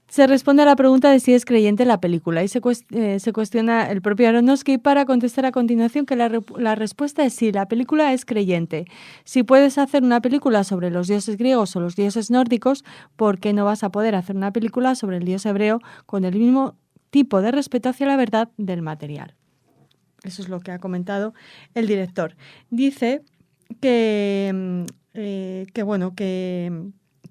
se responde a la pregunta de si es creyente la película y se cuestiona el propio Aronofsky para contestar a continuación que la respuesta es sí, la película es creyente. Si puedes hacer una película sobre los dioses griegos o los dioses nórdicos, ¿por qué no vas a poder hacer una película sobre el dios hebreo con el mismo tipo de respeto hacia la verdad del material? Eso es lo que ha comentado el director. Dice que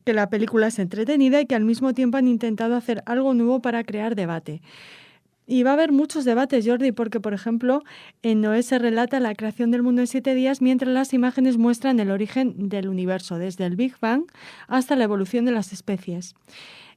la película es entretenida y que al mismo tiempo han intentado hacer algo nuevo para crear debate. Y va a haber muchos debates, Jordi, porque, por ejemplo, en Noé se relata la creación del mundo en 7 días, mientras las imágenes muestran el origen del universo, desde el Big Bang hasta la evolución de las especies.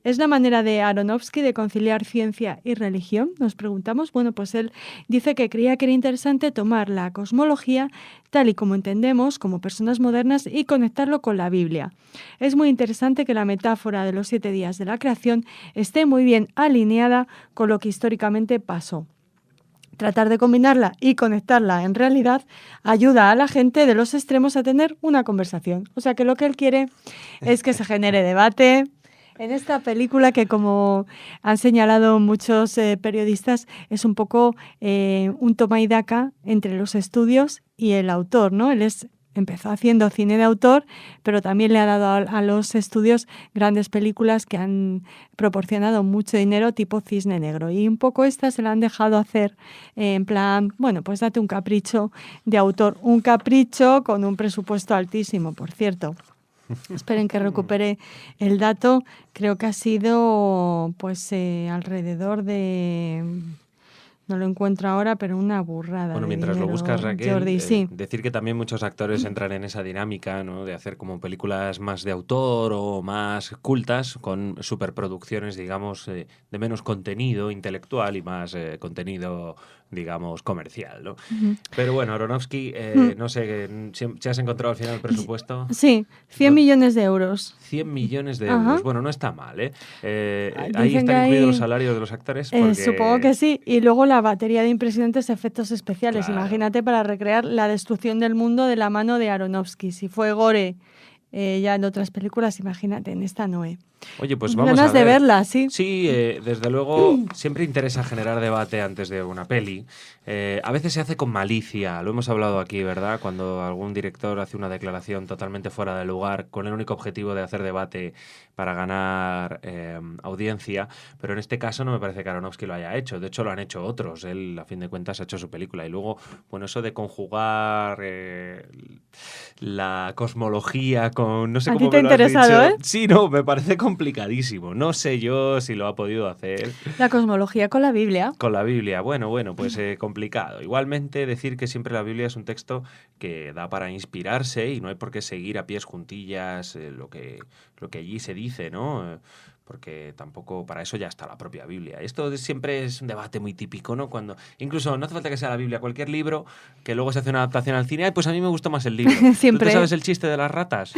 ¿Es la manera de Aronofsky de conciliar ciencia y religión? Nos preguntamos. Pues él dice que creía que era interesante tomar la cosmología tal y como entendemos como personas modernas y conectarlo con la Biblia. Es muy interesante que la metáfora de los 7 días de la creación esté muy bien alineada con lo que históricamente pasó. Tratar de combinarla y conectarla en realidad ayuda a la gente de los extremos a tener una conversación. O sea que lo que él quiere es que se genere debate en esta película que, como han señalado muchos periodistas, es un poco un toma y daca entre los estudios y el autor, ¿no? Él empezó haciendo cine de autor, pero también le ha dado a los estudios grandes películas que han proporcionado mucho dinero, tipo Cisne Negro. Y un poco estas se la han dejado hacer en plan, pues date un capricho de autor. Un capricho con un presupuesto altísimo, por cierto. Esperen que recupere el dato. Creo que ha sido alrededor de No lo encuentro ahora, pero una burrada. Bueno, de mientras dinero, lo buscas, Raquel, Jordi, sí. decir que también muchos actores entran en esa dinámica, ¿no? De hacer como películas más de autor o más cultas, con superproducciones, digamos, de menos contenido intelectual y más contenido, digamos, comercial, ¿no? Pero bueno, Aronofsky, no sé, ¿si has encontrado al final el presupuesto? Sí, 100 millones de euros. 100 millones de euros. Ajá. Bueno, no está mal, ¿eh? Dicen Ahí que están incluidos hay- los salarios de los actores. Porque... Supongo que sí. Y luego la batería de impresionantes efectos especiales. Claro. Imagínate para recrear la destrucción del mundo de la mano de Aronofsky. Si fue gore ya en otras películas, imagínate, en esta no. Oye, pues vamos Ganas a ver. de verla, sí. Sí, desde luego siempre interesa generar debate antes de una peli. A veces se hace con malicia, lo hemos hablado aquí, ¿verdad? Cuando algún director hace una declaración totalmente fuera de lugar con el único objetivo de hacer debate para ganar audiencia, pero en este caso no me parece que Aronofsky lo haya hecho. De hecho, lo han hecho otros. Él, a fin de cuentas, ha hecho su película. Y luego, bueno, eso de conjugar la cosmología con... No sé A cómo ti te ha me lo has interesado, dicho. ¿eh? Sí, no, me parece complicadísimo. No sé yo si lo ha podido hacer La cosmología con la Biblia. con la Biblia. Bueno, pues complicado. Igualmente decir que siempre la Biblia es un texto que da para inspirarse y no hay por qué seguir a pies juntillas lo que allí se dice, ¿no? Porque tampoco para eso ya está la propia Biblia. Esto siempre es un debate muy típico, ¿no? Cuando incluso no hace falta que sea la Biblia, cualquier libro que luego se hace una adaptación al cine, ay, pues a mí me gustó más el libro. Siempre. ¿Tú sabes el chiste de las ratas?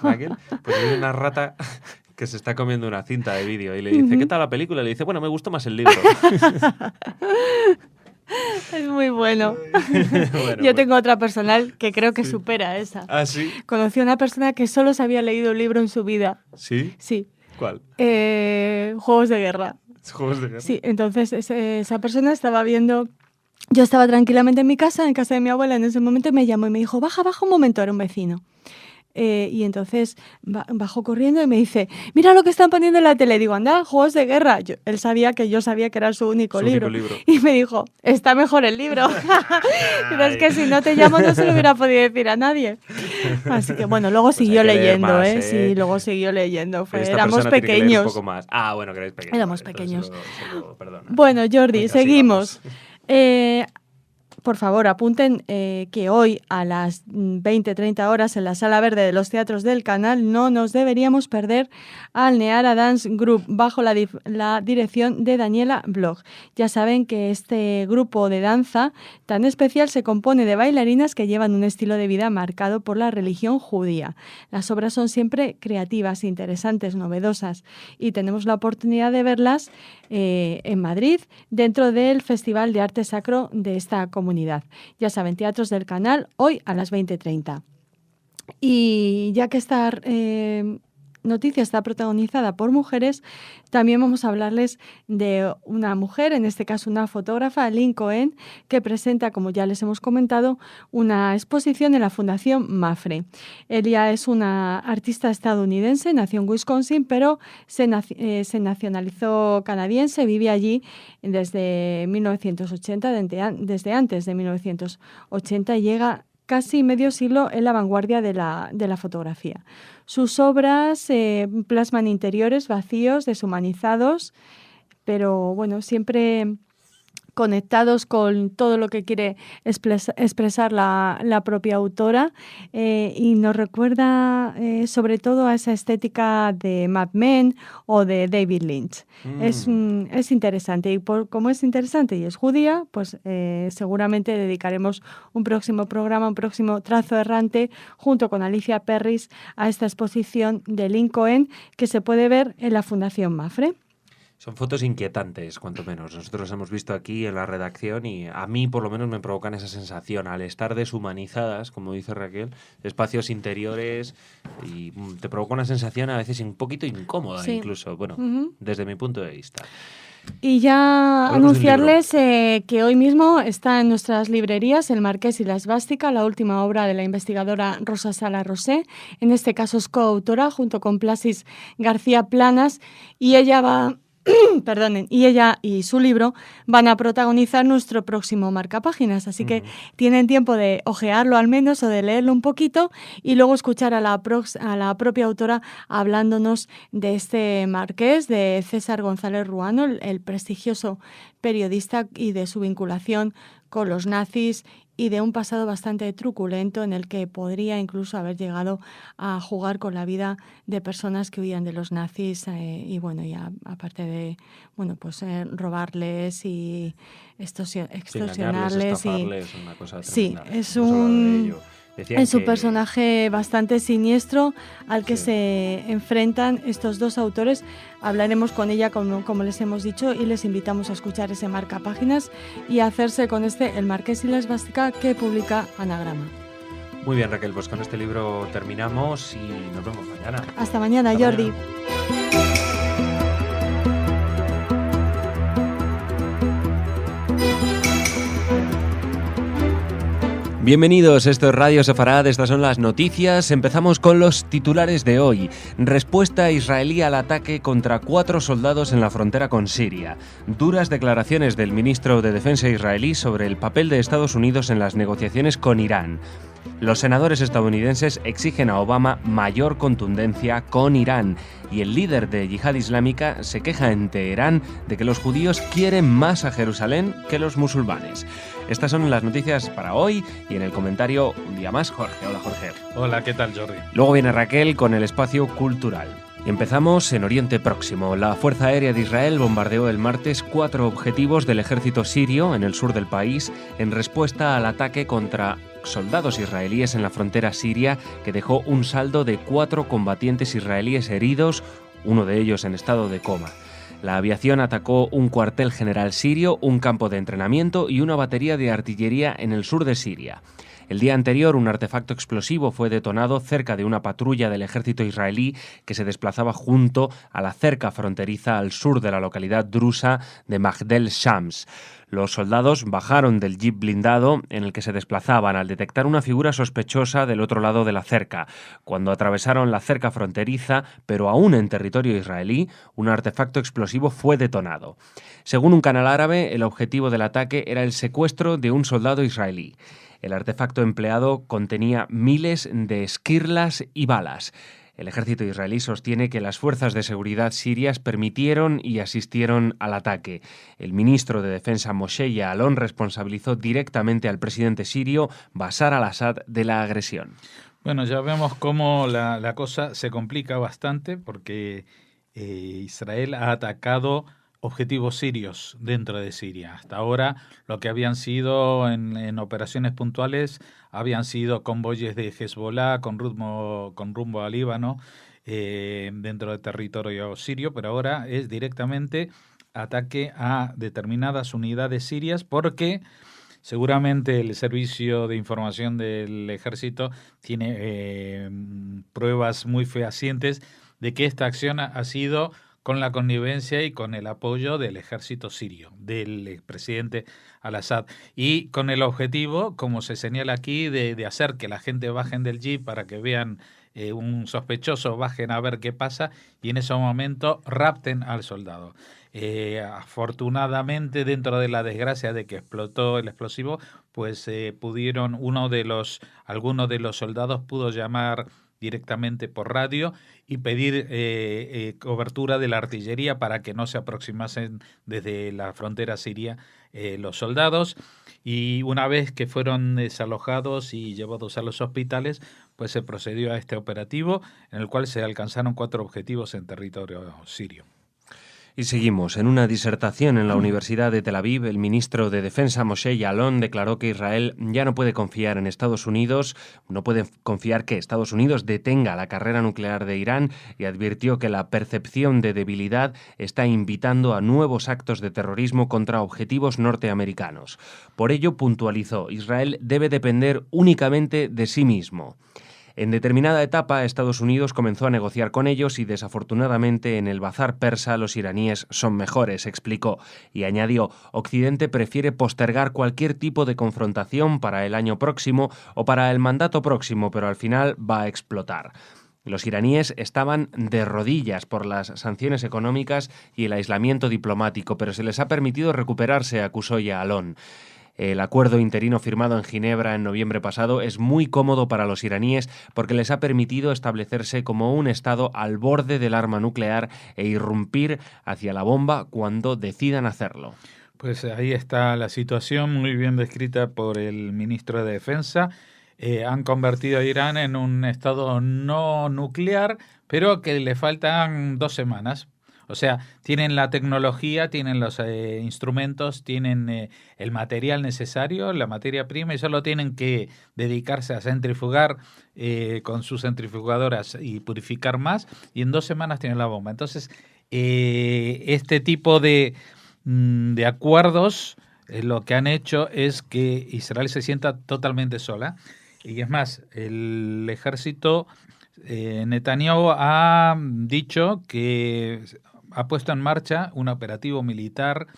Raquel? Pues hay una rata que se está comiendo una cinta de vídeo y le dice, ¿qué tal la película? Y le dice, bueno, me gustó más el libro. Es muy bueno. Bueno, Yo pues. tengo otra personal que creo que supera esa. ¿Ah, sí? Conocí a una persona que solo se había leído un libro en su vida. ¿Sí? Sí. ¿Cuál? Juegos de guerra. ¿Juegos de guerra? Sí, entonces esa persona estaba viendo... Yo estaba tranquilamente en casa de mi abuela en ese momento, y me llamó y me dijo, baja un momento, era un vecino. Y entonces bajó corriendo y me dice, mira lo que están poniendo en la tele. Digo, anda, Juegos de Guerra. Él sabía que yo sabía que era su único libro. Y me dijo, está mejor el libro. Pero es que si no te llamo no se lo hubiera podido decir a nadie. Así que bueno, luego siguió leyendo, más, Sí, luego siguió leyendo. Esta Éramos persona tiene que leer pequeños. un poco más. Ah, bueno, que erais pequeños. Éramos Vale, pequeños. se lo perdono. Bueno, Jordi, Venga, seguimos. sigamos. Por favor, apunten que hoy a las 20-30 horas en la Sala Verde de los Teatros del Canal no nos deberíamos perder al Neara Dance Group bajo la dirección de Daniela Bloch. Ya saben que este grupo de danza tan especial se compone de bailarinas que llevan un estilo de vida marcado por la religión judía. Las obras son siempre creativas, interesantes, novedosas y tenemos la oportunidad de verlas en Madrid dentro del Festival de Arte Sacro de esta comunidad. Ya saben, Teatros del Canal, hoy a las 20:30. Y ya que esta noticia está protagonizada por mujeres, también vamos a hablarles de una mujer, en este caso una fotógrafa, Lynn Cohen, que presenta, como ya les hemos comentado, una exposición en la Fundación Mafre. Ella es una artista estadounidense, nació en Wisconsin, pero se nacionalizó canadiense, vive allí desde 1980, desde antes de 1980, y llega casi medio siglo en la vanguardia de la fotografía. Sus obras plasman interiores vacíos, deshumanizados, pero bueno, siempre conectados con todo lo que quiere expresar la propia autora, y nos recuerda sobre todo a esa estética de Mad Men o de David Lynch. Es interesante, y como es interesante y es judía, pues seguramente dedicaremos un próximo programa, un próximo trazo errante junto con Alicia Perris a esta exposición de Lynn Cohen que se puede ver en la Fundación Mafre. Son fotos inquietantes, cuanto menos. Nosotros hemos visto aquí en la redacción y a mí por lo menos me provocan esa sensación. Al estar deshumanizadas, como dice Raquel, espacios interiores, y te provoca una sensación a veces un poquito incómoda, sí. Incluso, bueno, desde mi punto de vista. Y ya anunciarles que hoy mismo está en nuestras librerías El Marqués y la Esvástica, la última obra de la investigadora Rosa Sala Rosé. En este caso es coautora junto con Plasis García Planas, y ella va perdonen, y ella y su libro van a protagonizar nuestro próximo marcapáginas, así que tienen tiempo de ojearlo al menos o de leerlo un poquito y luego escuchar a la propia autora hablándonos de este marqués, de César González Ruano, el prestigioso periodista, y de su vinculación con los nazis y de un pasado bastante truculento en el que podría incluso haber llegado a jugar con la vida de personas que huían de los nazis y bueno, ya aparte de robarles y extorsionarles y una cosa sí, tremenda. es un personaje bastante siniestro al que se enfrentan estos dos autores. Hablaremos con ella, como les hemos dicho, y les invitamos a escuchar ese marcapáginas y a hacerse con El Marqués y la Esvástica, que publica Anagrama. Muy bien, Raquel, pues con este libro terminamos y nos vemos mañana. Hasta mañana, Jordi. Bienvenidos, esto es Radio Sefarad, estas son las noticias. Empezamos con los titulares de hoy. Respuesta israelí al ataque contra 4 soldados en la frontera con Siria. Duras declaraciones del ministro de Defensa israelí sobre el papel de Estados Unidos en las negociaciones con Irán. Los senadores estadounidenses exigen a Obama mayor contundencia con Irán y el líder de Yihad Islámica se queja en Teherán de que los judíos quieren más a Jerusalén que los musulmanes. Estas son las noticias para hoy y en el comentario un día más Jorge. Hola Jorge. Hola, ¿qué tal Jordi? Luego viene Raquel con el espacio cultural. Empezamos en Oriente Próximo. La Fuerza Aérea de Israel bombardeó el martes 4 objetivos del ejército sirio en el sur del país en respuesta al ataque contra soldados israelíes en la frontera siria, que dejó un saldo de 4 combatientes israelíes heridos, uno de ellos en estado de coma. La aviación atacó un cuartel general sirio, un campo de entrenamiento y una batería de artillería en el sur de Siria. El día anterior, un artefacto explosivo fue detonado cerca de una patrulla del ejército israelí que se desplazaba junto a la cerca fronteriza al sur de la localidad drusa de Magdel Shams. Los soldados bajaron del jeep blindado en el que se desplazaban al detectar una figura sospechosa del otro lado de la cerca. Cuando atravesaron la cerca fronteriza, pero aún en territorio israelí, un artefacto explosivo fue detonado. Según un canal árabe, el objetivo del ataque era el secuestro de un soldado israelí. El artefacto empleado contenía miles de esquirlas y balas. El ejército israelí sostiene que las fuerzas de seguridad sirias permitieron y asistieron al ataque. El ministro de Defensa Moshe Ya'alon responsabilizó directamente al presidente sirio Bashar al-Assad de la agresión. Bueno, ya vemos cómo la cosa se complica bastante porque Israel ha atacado objetivos sirios dentro de Siria. Hasta ahora lo que habían sido en operaciones puntuales habían sido convoyes de Hezbollah con rumbo al Líbano dentro del territorio sirio, pero ahora es directamente ataque a determinadas unidades sirias porque seguramente el servicio de información del ejército tiene pruebas muy fehacientes de que esta acción ha sido con la connivencia y con el apoyo del ejército sirio, del presidente al-Assad, y con el objetivo, como se señala aquí, de hacer que la gente bajen del jeep para que vean un sospechoso, bajen a ver qué pasa, y en ese momento rapten al soldado. Afortunadamente, dentro de la desgracia de que explotó el explosivo, pues alguno de los soldados pudo llamar directamente por radio y pedir cobertura de la artillería para que no se aproximasen desde la frontera siria los soldados, y una vez que fueron desalojados y llevados a los hospitales, pues se procedió a este operativo en el cual se alcanzaron 4 objetivos en territorio sirio. Y seguimos. En una disertación en la Universidad de Tel Aviv, el ministro de Defensa Moshe Ya'alon declaró que Israel ya no puede confiar en Estados Unidos, no puede confiar que Estados Unidos detenga la carrera nuclear de Irán, y advirtió que la percepción de debilidad está invitando a nuevos actos de terrorismo contra objetivos norteamericanos. Por ello, puntualizó, Israel debe depender únicamente de sí mismo. En determinada etapa, Estados Unidos comenzó a negociar con ellos y desafortunadamente en el bazar persa los iraníes son mejores, explicó, y añadió, Occidente prefiere postergar cualquier tipo de confrontación para el año próximo o para el mandato próximo, pero al final va a explotar. Los iraníes estaban de rodillas por las sanciones económicas y el aislamiento diplomático, pero se les ha permitido recuperarse, acusó Yaalon. El acuerdo interino firmado en Ginebra en noviembre pasado es muy cómodo para los iraníes porque les ha permitido establecerse como un estado al borde del arma nuclear e irrumpir hacia la bomba cuando decidan hacerlo. Pues ahí está la situación, muy bien descrita por el ministro de Defensa. Han convertido a Irán en un estado no nuclear, pero que le faltan 2 semanas. O sea, tienen la tecnología, tienen los instrumentos, tienen el material necesario, la materia prima, y solo tienen que dedicarse a centrifugar con sus centrifugadoras y purificar más, y en 2 semanas tienen la bomba. Entonces, este tipo de acuerdos lo que han hecho es que Israel se sienta totalmente sola. Y es más, el ejército, Netanyahu ha dicho que ha puesto en marcha un operativo militar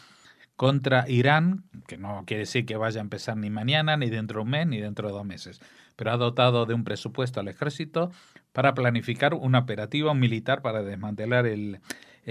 contra Irán, que no quiere decir que vaya a empezar ni mañana, ni dentro de un mes, ni dentro de 2 meses, pero ha dotado de un presupuesto al ejército para planificar un operativo militar para desmantelar el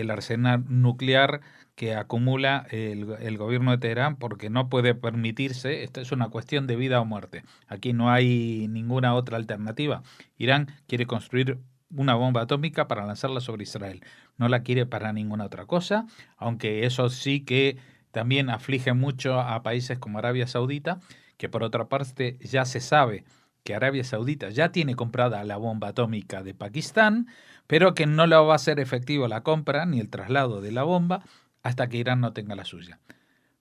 arsenal nuclear que acumula el gobierno de Teherán, porque no puede permitirse, esto es una cuestión de vida o muerte, aquí no hay ninguna otra alternativa. Irán quiere construir una bomba atómica para lanzarla sobre Israel, no la quiere para ninguna otra cosa, aunque eso sí que también aflige mucho a países como Arabia Saudita, que por otra parte ya se sabe que Arabia Saudita ya tiene comprada la bomba atómica de Pakistán, pero que no la va a hacer efectivo la compra ni el traslado de la bomba hasta que Irán no tenga la suya.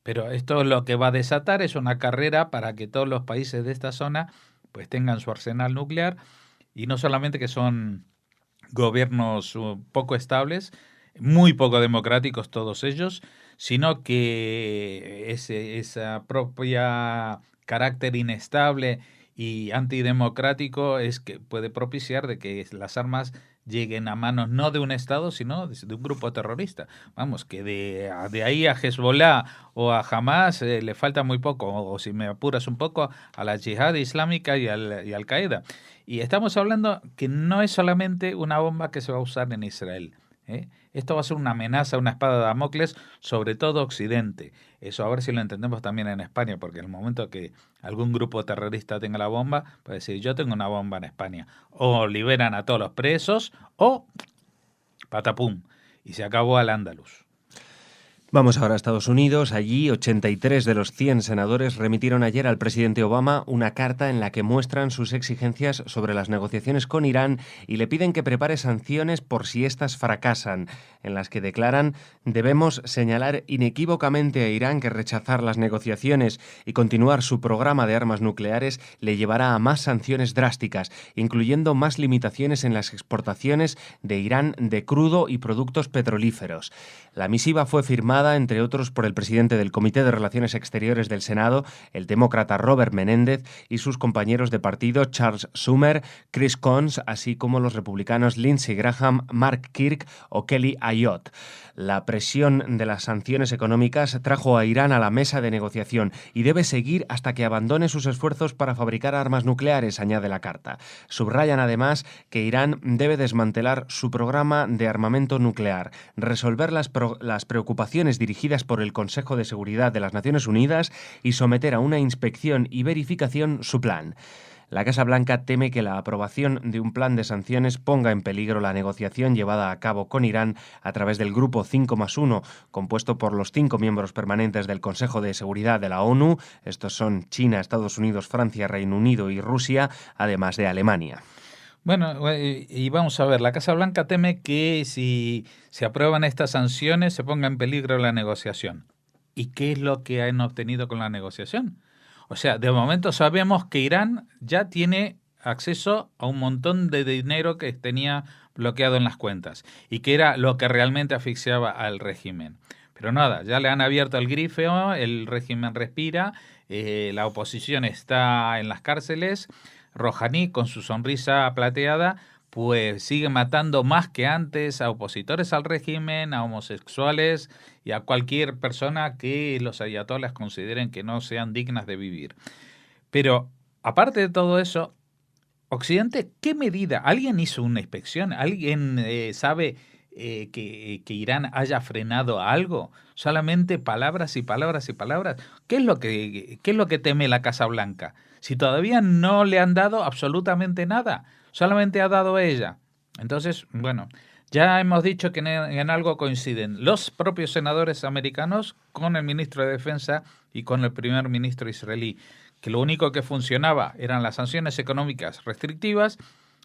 Pero esto lo que va a desatar es una carrera para que todos los países de esta zona pues tengan su arsenal nuclear, y no solamente que son gobiernos poco estables, muy poco democráticos todos ellos, sino que esa propia carácter inestable y antidemocrático es que puede propiciar de que las armas lleguen a manos no de un Estado, sino de un grupo terrorista. Vamos, que de ahí a Hezbollah o a Hamas le falta muy poco, o si me apuras un poco, a la Yihad Islámica y al Qaeda. Y estamos hablando que no es solamente una bomba que se va a usar en Israel. Esto va a ser una amenaza, una espada de Damocles sobre todo Occidente. Eso a ver si lo entendemos también en España, porque en el momento que algún grupo terrorista tenga la bomba, puede decir, yo tengo una bomba en España. O liberan a todos los presos, o patapum, y se acabó Al-Ándalus. Vamos ahora a Estados Unidos. Allí 83 de los 100 senadores remitieron ayer al presidente Obama una carta en la que muestran sus exigencias sobre las negociaciones con Irán y le piden que prepare sanciones por si éstas fracasan, en las que declaran: debemos señalar inequívocamente a Irán que rechazar las negociaciones y continuar su programa de armas nucleares le llevará a más sanciones drásticas, incluyendo más limitaciones en las exportaciones de Irán de crudo y productos petrolíferos. La misiva fue firmada, entre otros, por el presidente del Comité de Relaciones Exteriores del Senado, el demócrata Robert Menéndez, y sus compañeros de partido Charles Schumer, Chris Coons, así como los republicanos Lindsey Graham, Mark Kirk o Kelly Ayotte. La presión de las sanciones económicas trajo a Irán a la mesa de negociación y debe seguir hasta que abandone sus esfuerzos para fabricar armas nucleares, añade la carta. Subrayan además que Irán debe desmantelar su programa de armamento nuclear, resolver las preocupaciones dirigidas por el Consejo de Seguridad de las Naciones Unidas y someter a una inspección y verificación su plan. La Casa Blanca teme que la aprobación de un plan de sanciones ponga en peligro la negociación llevada a cabo con Irán a través del Grupo 5+1, compuesto por los 5 miembros permanentes del Consejo de Seguridad de la ONU. Estos son China, Estados Unidos, Francia, Reino Unido y Rusia, además de Alemania. Bueno, y vamos a ver, la Casa Blanca teme que si se aprueban estas sanciones se ponga en peligro la negociación. ¿Y qué es lo que han obtenido con la negociación? O sea, de momento sabemos que Irán ya tiene acceso a un montón de dinero que tenía bloqueado en las cuentas y que era lo que realmente asfixiaba al régimen. Pero nada, ya le han abierto el grifo, el régimen respira, la oposición está en las cárceles. Rouhani, con su sonrisa plateada, pues sigue matando más que antes a opositores al régimen, a homosexuales y a cualquier persona que los ayatolás consideren que no sean dignas de vivir. Pero, aparte de todo eso, Occidente, ¿qué medida? ¿Alguien hizo una inspección? ¿Alguien sabe que Irán haya frenado algo? Solamente palabras y palabras y palabras. ¿Qué es lo que teme la Casa Blanca? Si todavía no le han dado absolutamente nada, solamente ha dado ella. Entonces, bueno, ya hemos dicho que en algo coinciden los propios senadores americanos con el ministro de Defensa y con el primer ministro israelí, que lo único que funcionaba eran las sanciones económicas restrictivas,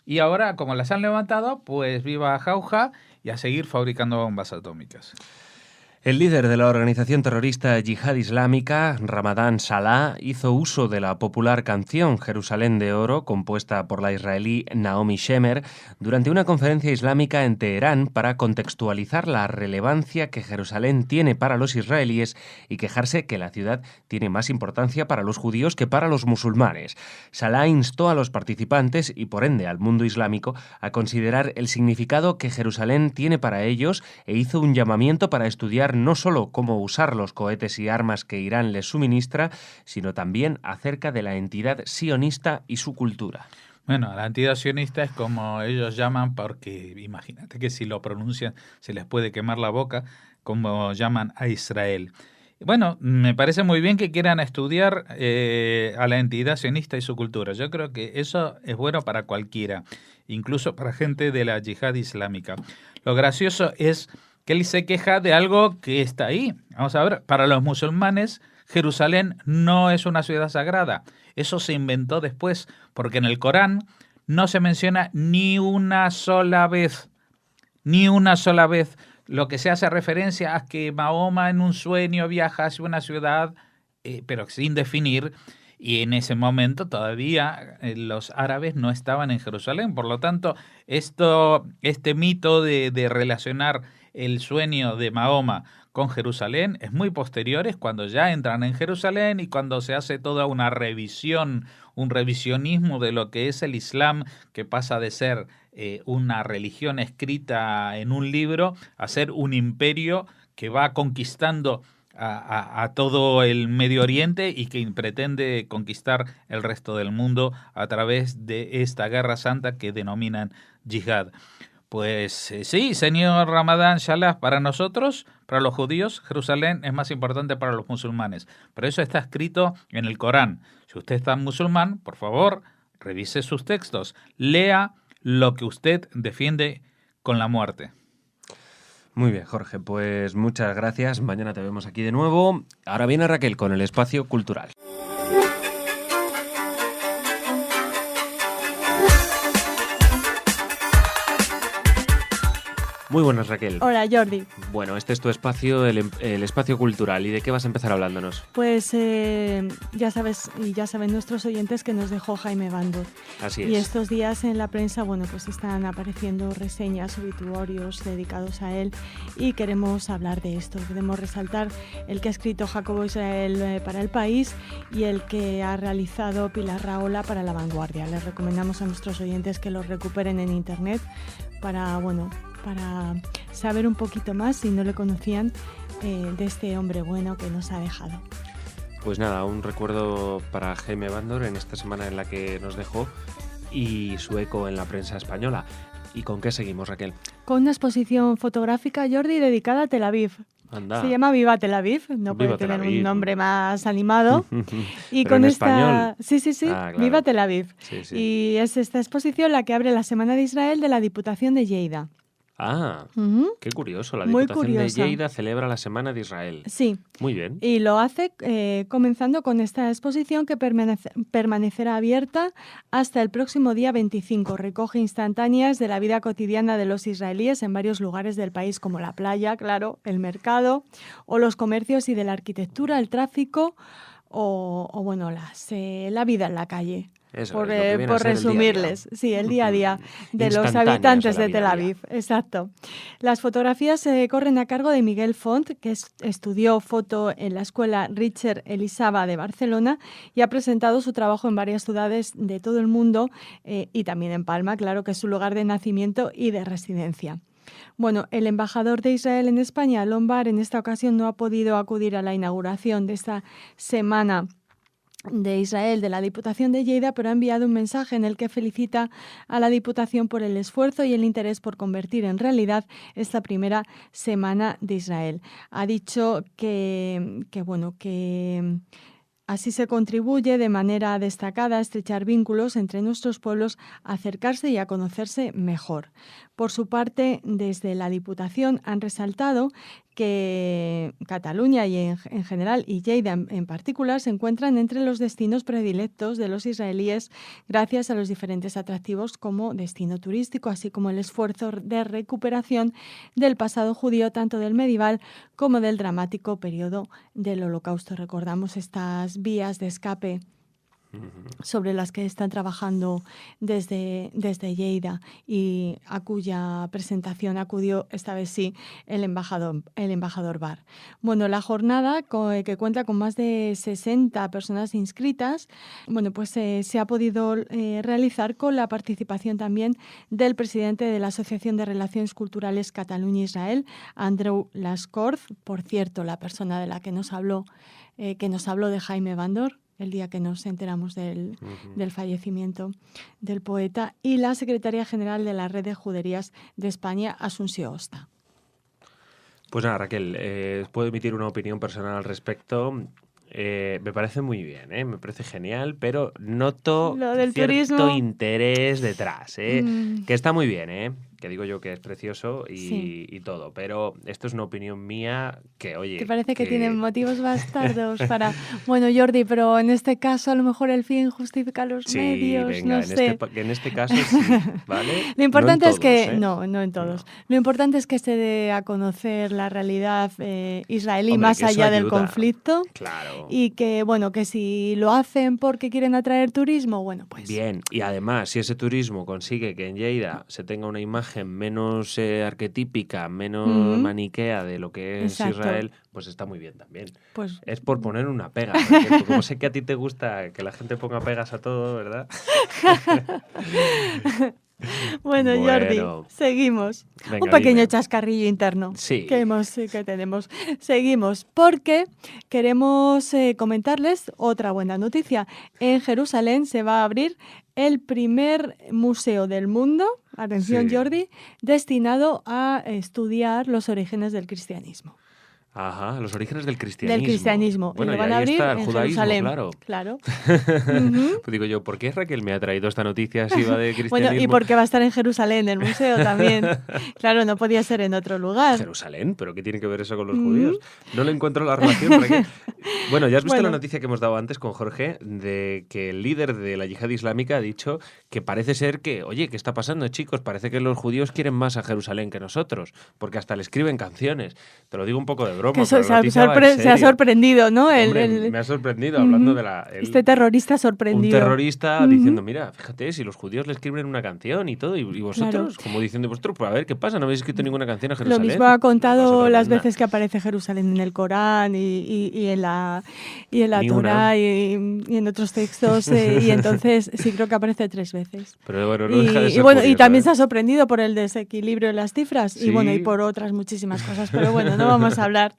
y ahora, como las han levantado, pues viva jauja y a seguir fabricando bombas atómicas. El líder de la organización terrorista Yihad Islámica, Ramadan Salah, hizo uso de la popular canción Jerusalén de Oro, compuesta por la israelí Naomi Shemer, durante una conferencia islámica en Teherán para contextualizar la relevancia que Jerusalén tiene para los israelíes y quejarse que la ciudad tiene más importancia para los judíos que para los musulmanes. Salah instó a los participantes y por ende al mundo islámico a considerar el significado que Jerusalén tiene para ellos e hizo un llamamiento para estudiar no solo cómo usar los cohetes y armas que Irán les suministra, sino también acerca de la entidad sionista y su cultura. Bueno, la entidad sionista es como ellos llaman, porque imagínate que si lo pronuncian se les puede quemar la boca, como llaman a Israel. Bueno, me parece muy bien que quieran estudiar a la entidad sionista y su cultura. Yo creo que eso es bueno para cualquiera, incluso para gente de la yihad islámica. Lo gracioso es que él se queja de algo que está ahí. Vamos a ver, para los musulmanes, Jerusalén no es una ciudad sagrada. Eso se inventó después, porque en el Corán no se menciona ni una sola vez. Lo que se hace referencia a que Mahoma en un sueño viaja hacia una ciudad, pero sin definir, y en ese momento todavía los árabes no estaban en Jerusalén. Por lo tanto, este mito de relacionar el sueño de Mahoma con Jerusalén es muy posterior, es cuando ya entran en Jerusalén y cuando se hace toda una revisión, un revisionismo de lo que es el Islam, que pasa de ser una religión escrita en un libro a ser un imperio que va conquistando a todo el Medio Oriente y que pretende conquistar el resto del mundo a través de esta guerra santa que denominan yihad. Pues sí, señor Ramadan Salah, para nosotros, para los judíos, Jerusalén es más importante para los musulmanes. Pero eso está escrito en el Corán. Si usted está musulmán, por favor, revise sus textos. Lea lo que usted defiende con la muerte. Muy bien, Jorge, pues muchas gracias. Mañana te vemos aquí de nuevo. Ahora viene Raquel con el espacio cultural. Muy buenas, Raquel. Hola, Jordi. Bueno, este es tu espacio, el espacio cultural. ¿Y de qué vas a empezar hablándonos? Pues ya sabes, y ya saben nuestros oyentes que nos dejó Jaime Bando. Así es. Y estos días en la prensa, bueno, pues están apareciendo reseñas, obituarios dedicados a él y queremos hablar de esto. Queremos resaltar el que ha escrito Jacobo Israel para El País y el que ha realizado Pilar Rahola para La Vanguardia. Les recomendamos a nuestros oyentes que los recuperen en internet para saber un poquito más, si no le conocían, de este hombre bueno que nos ha dejado. Pues nada, un recuerdo para Jaime Bando en esta semana en la que nos dejó y su eco en la prensa española. ¿Y con qué seguimos, Raquel? Con una exposición fotográfica, Jordi, dedicada a Tel Aviv. Anda. Se llama Viva Tel Aviv, no Viva puede tener Tel Aviv. un nombre más animado. Y Pero con en esta español. Sí. Ah, claro. Viva Tel Aviv. Sí. Y es esta exposición la que abre la Semana de Israel de la Diputación de Lleida. Ah, Ujú. qué curioso. La Muy Diputación curiosa. de Lleida celebra la Semana de Israel. Sí. Muy bien. Y lo hace comenzando con esta exposición que permanecerá abierta hasta el próximo día 25. Recoge instantáneas de la vida cotidiana de los israelíes en varios lugares del país, como la playa, claro, el mercado, o los comercios, y de la arquitectura, el tráfico o bueno, la vida en la calle. Eso Por es lo que viene a ser el día a día. resumirles, sí, el día a día de los Instantáneas habitantes de la de Tel vida Aviv. Exacto. Las fotografías se corren a cargo de Miguel Font, que estudió foto en la escuela Richard Elisava de Barcelona y ha presentado su trabajo en varias ciudades de todo el mundo y también en Palma, claro, que es su lugar de nacimiento y de residencia. Bueno, el embajador de Israel en España, Lombard, en esta ocasión no ha podido acudir a la inauguración de esta semana de Israel de la Diputación de Lleida, pero ha enviado un mensaje en el que felicita a la Diputación por el esfuerzo y el interés por convertir en realidad esta primera Semana de Israel. Ha dicho que así se contribuye de manera destacada a estrechar vínculos entre nuestros pueblos, a acercarse y a conocerse mejor. Por su parte, desde la Diputación han resaltado que Cataluña y en general y Lleida en particular se encuentran entre los destinos predilectos de los israelíes gracias a los diferentes atractivos como destino turístico, así como el esfuerzo de recuperación del pasado judío tanto del medieval como del dramático periodo del Holocausto. Recordamos estas vías de escape sobre las que están trabajando desde Lleida y a cuya presentación acudió esta vez sí el embajador Bar. Bueno, la jornada que cuenta con más de 60 personas inscritas, bueno, pues se ha podido realizar con la participación también del presidente de la Asociación de Relaciones Culturales Cataluña-Israel, Andreu Lascorz, por cierto, la persona de la que nos habló de Jaime Bandor, el día que nos enteramos del fallecimiento del poeta, y la secretaria general de la Red de Juderías de España, Asunción Osta. Pues nada, Raquel, puedo emitir una opinión personal al respecto. Me parece muy bien, me parece genial, pero noto lo del cierto turismo, interés detrás, que está muy bien, que digo yo que es precioso y todo, pero esto es una opinión mía que, oye... Que parece que tienen motivos bastardos para... Bueno, Jordi, pero en este caso a lo mejor el fin justifica los medios, venga, no sé. En este caso sí, ¿vale? Lo importante no es que... todos, No en todos. No. Lo importante es que se dé a conocer la realidad israelí, hombre, más allá del conflicto. Claro. Y que, bueno, que si lo hacen porque quieren atraer turismo, bueno, pues... Bien, y además, si ese turismo consigue que en Lleida se tenga una imagen menos arquetípica, menos maniquea de lo que es Exacto. Israel, pues está muy bien también. Pues... Es por poner una pega. Como sé que a ti te gusta que la gente ponga pegas a todo, ¿verdad? Bueno, Jordi, seguimos. Venga, un pequeño dime. Chascarrillo interno sí. que tenemos. Seguimos porque queremos comentarles otra buena noticia. En Jerusalén se va a abrir el primer museo del mundo, atención Jordi, destinado a estudiar los orígenes del cristianismo. Ajá, los orígenes del cristianismo. Del cristianismo. Bueno, y lo van a abrir en Jerusalén. Claro. Uh-huh. Pues digo yo, ¿por qué Raquel me ha traído esta noticia si va de cristianismo? Bueno, y porque va a estar en Jerusalén, el museo también. Claro, no podía ser en otro lugar. ¿Jerusalén? ¿Pero qué tiene que ver eso con los judíos? No le encuentro la relación, Raquel. Bueno, ya has visto la noticia que hemos dado antes con Jorge de que el líder de la yihad islámica ha dicho que parece ser que, oye, ¿qué está pasando, chicos? Parece que los judíos quieren más a Jerusalén que nosotros, porque hasta le escriben canciones. Te lo digo un poco de broma. Que se ha sorprendido, ¿no? Me ha sorprendido hablando de este terrorista sorprendido. Un terrorista diciendo, mira, fíjate, si los judíos le escriben una canción y todo, y vosotros, como diciendo, vosotros, pues a ver, ¿qué pasa? ¿No habéis escrito ninguna canción a Jerusalén? Lo mismo ha contado las veces que aparece Jerusalén en el Corán y en la Torá y en otros textos, y entonces sí creo que aparece 3 veces. Pero bueno, no deja de ser curioso, y también se ha sorprendido por el desequilibrio en las cifras, sí. Y por otras muchísimas cosas, pero bueno, no vamos a hablar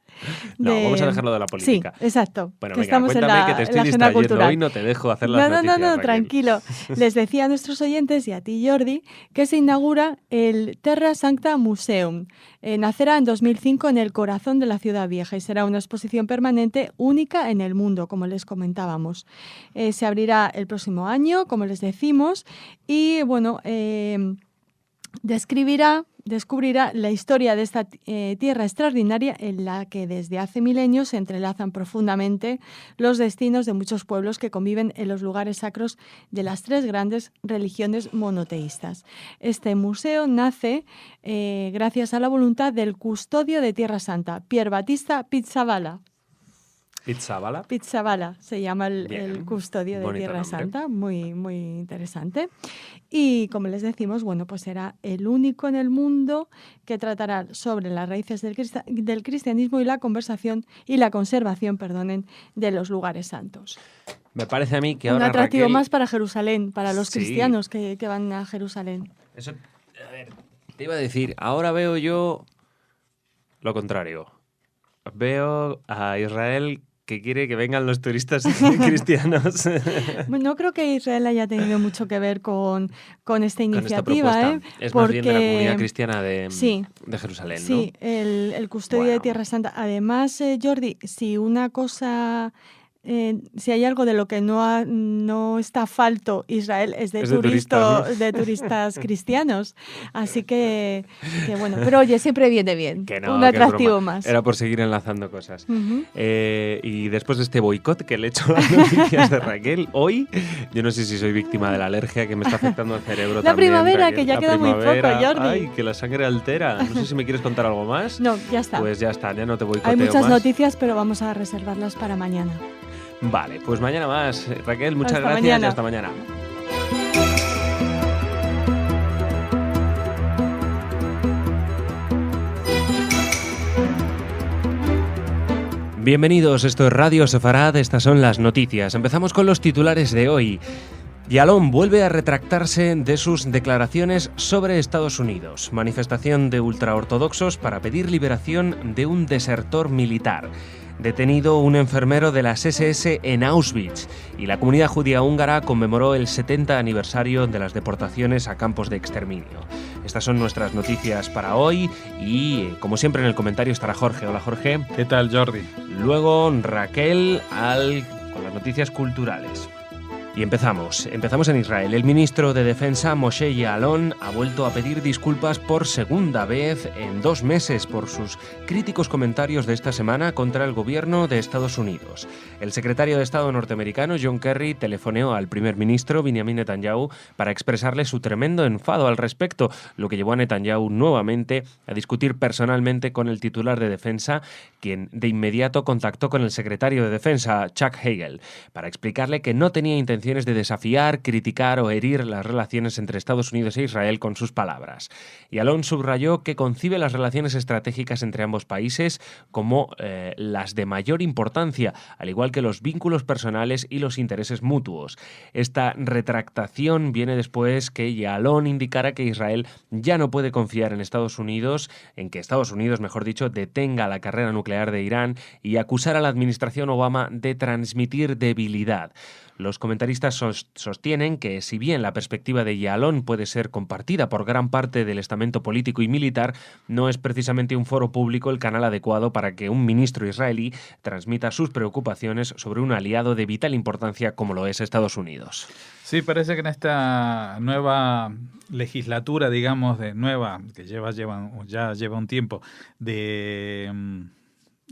vamos a dejarlo de la política. Sí, exacto. Bueno, que venga, estamos en la, que te estoy la agenda cultural. Hoy no te dejo hacer las noticias, No, tranquilo. Les decía a nuestros oyentes y a ti, Jordi, que se inaugura el Terra Sancta Museum. Nacerá en 2005 en el corazón de la Ciudad Vieja y será una exposición permanente única en el mundo, como les comentábamos. Se abrirá el próximo año, como les decimos, y bueno, descubrirá la historia de esta tierra extraordinaria en la que desde hace milenios se entrelazan profundamente los destinos de muchos pueblos que conviven en los lugares sacros de las 3 grandes religiones monoteístas. Este museo nace gracias a la voluntad del custodio de Tierra Santa, Pier Battista Pizzaballa. Pizzaballa se llama el custodio de Tierra Santa, muy, muy interesante. Y como les decimos, bueno, pues será el único en el mundo que tratará sobre las raíces del cristianismo y la conservación, de los lugares santos. Me parece a mí que ahora, un atractivo Raquel, más para Jerusalén, para los cristianos que van a Jerusalén. Eso, a ver, te iba a decir, ahora veo yo lo contrario. Veo a Israel que quiere que vengan los turistas cristianos. No creo que Israel haya tenido mucho que ver con esta iniciativa. Es más bien de la comunidad cristiana de Jerusalén, ¿no? Sí, el custodio de Tierra Santa. Además, Jordi, si una cosa... si hay algo de lo que no está falto Israel es de turistas cristianos. Así que bueno, pero oye, siempre viene bien. Un atractivo más. Era por seguir enlazando cosas. Y después de este boicot que le he hecho a las noticias de Raquel, hoy, yo no sé si soy víctima de la alergia que me está afectando el cerebro la también. Primavera, que ya queda muy poco, Jordi. Ay, que la sangre altera. No sé si me quieres contar algo más. No, ya está. Pues ya está, ya no te boicoteo más. Hay muchas más. noticias, pero vamos a reservarlas para mañana. Vale, pues mañana más. Raquel, muchas gracias y hasta mañana. Bienvenidos, esto es Radio Sefarad, estas son las noticias. Empezamos con los titulares de hoy. Yalón vuelve a retractarse de sus declaraciones sobre Estados Unidos. Manifestación de ultraortodoxos para pedir liberación de un desertor militar. Detenido un enfermero de las SS en Auschwitz, y la comunidad judía húngara conmemoró el 70 aniversario de las deportaciones a campos de exterminio. Estas son nuestras noticias para hoy y, como siempre, en el comentario estará Jorge. Hola, Jorge. ¿Qué tal, Jordi? Luego Raquel con las noticias culturales. Y empezamos en Israel. El ministro de Defensa, Moshe Yaalon, ha vuelto a pedir disculpas por segunda vez en 2 meses por sus críticos comentarios de esta semana contra el gobierno de Estados Unidos. El secretario de Estado norteamericano, John Kerry, telefoneó al primer ministro, Benjamin Netanyahu, para expresarle su tremendo enfado al respecto, lo que llevó a Netanyahu nuevamente a discutir personalmente con el titular de Defensa, quien de inmediato contactó con el secretario de Defensa, Chuck Hagel, para explicarle que no tenía intención de desafiar, criticar o herir las relaciones entre Estados Unidos e Israel con sus palabras. Yaalon subrayó que concibe las relaciones estratégicas entre ambos países como las de mayor importancia, al igual que los vínculos personales y los intereses mutuos. Esta retractación viene después que Yaalon indicara que Israel ya no puede confiar en Estados Unidos, en que Estados Unidos, mejor dicho, detenga la carrera nuclear de Irán y acusar a la administración Obama de transmitir debilidad. Los comentaristas sostienen que, si bien la perspectiva de Yaalon puede ser compartida por gran parte del estamento político y militar, no es precisamente un foro público el canal adecuado para que un ministro israelí transmita sus preocupaciones sobre un aliado de vital importancia como lo es Estados Unidos. Sí, parece que en esta nueva legislatura, digamos, que ya lleva un tiempo, de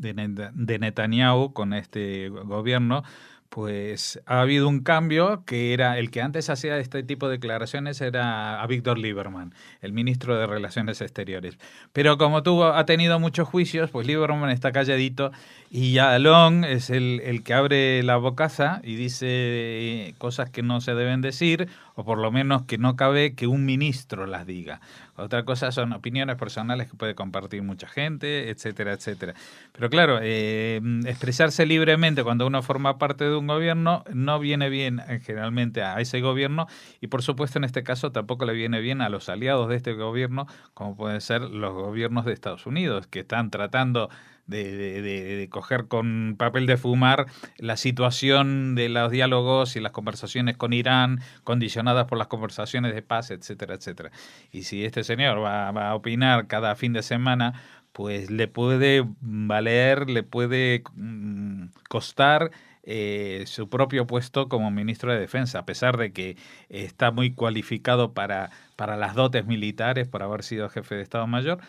Netanyahu con este gobierno, pues ha habido un cambio que era el que antes hacía este tipo de declaraciones era a Víctor Lieberman, el ministro de Relaciones Exteriores. Pero como ha tenido muchos juicios, pues Lieberman está calladito y Yaalon es el que abre la bocaza y dice cosas que no se deben decir, o por lo menos que no cabe que un ministro las diga. Otra cosa son opiniones personales que puede compartir mucha gente, etcétera, etcétera. Pero claro, expresarse libremente cuando uno forma parte de un gobierno no viene bien generalmente a ese gobierno, y por supuesto en este caso tampoco le viene bien a los aliados de este gobierno, como pueden ser los gobiernos de Estados Unidos, que están tratando de coger con papel de fumar la situación de los diálogos y las conversaciones con Irán, condicionadas por las conversaciones de paz, etcétera, etcétera. Y si este señor va a opinar cada fin de semana, pues le puede valer, le puede costar su propio puesto como ministro de Defensa, a pesar de que está muy cualificado para las dotes militares por haber sido jefe de Estado Mayor,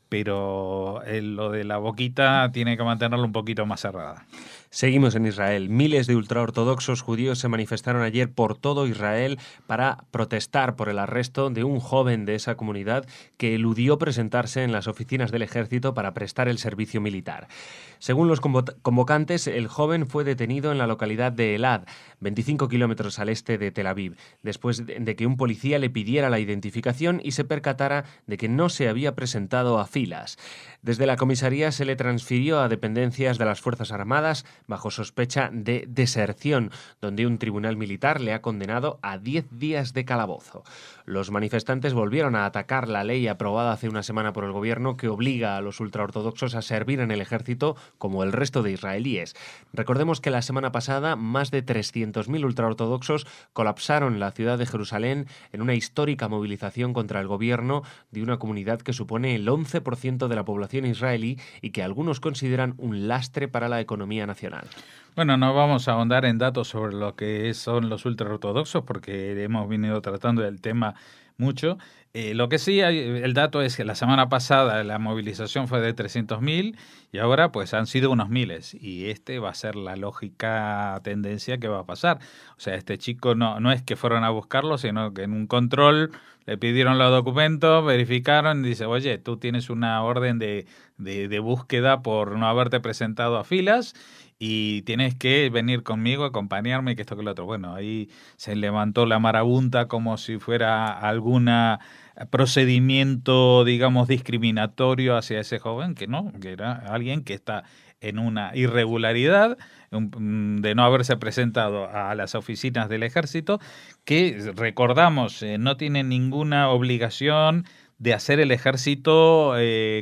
pero lo de la boquita tiene que mantenerlo un poquito más cerrada. Seguimos en Israel. Miles de ultraortodoxos judíos se manifestaron ayer por todo Israel para protestar por el arresto de un joven de esa comunidad que eludió presentarse en las oficinas del ejército para prestar el servicio militar. Según los convocantes, el joven fue detenido en la localidad de Elad, 25 kilómetros al este de Tel Aviv, después de que un policía le pidiera la identificación y se percatara de que no se había presentado a filas. Desde la comisaría se le transfirió a dependencias de las Fuerzas Armadas bajo sospecha de deserción, donde un tribunal militar le ha condenado a 10 días de calabozo. Los manifestantes volvieron a atacar la ley aprobada hace una semana por el gobierno que obliga a los ultraortodoxos a servir en el ejército como el resto de israelíes. Recordemos que la semana pasada más de 300.000 ultraortodoxos colapsaron la ciudad de Jerusalén en una histórica movilización contra el gobierno de una comunidad que supone el 11% de la población israelí y que algunos consideran un lastre para la economía nacional. Bueno, no vamos a ahondar en datos sobre lo que son los ultraortodoxos porque hemos venido tratando del tema mucho. Lo que sí, el dato es que la semana pasada la movilización fue de 300.000 y ahora pues han sido unos miles. Y va a ser la lógica tendencia que va a pasar. O sea, este chico no es que fueron a buscarlo, sino que en un control le pidieron los documentos, verificaron y dice, oye, tú tienes una orden de búsqueda por no haberte presentado a filas y tienes que venir conmigo, acompañarme, que esto que lo otro. Bueno, ahí se levantó la marabunta como si fuera algún procedimiento, digamos, discriminatorio hacia ese joven, que no, que era alguien que está en una irregularidad de no haberse presentado a las oficinas del ejército, que recordamos, no tiene ninguna obligación de hacer el ejército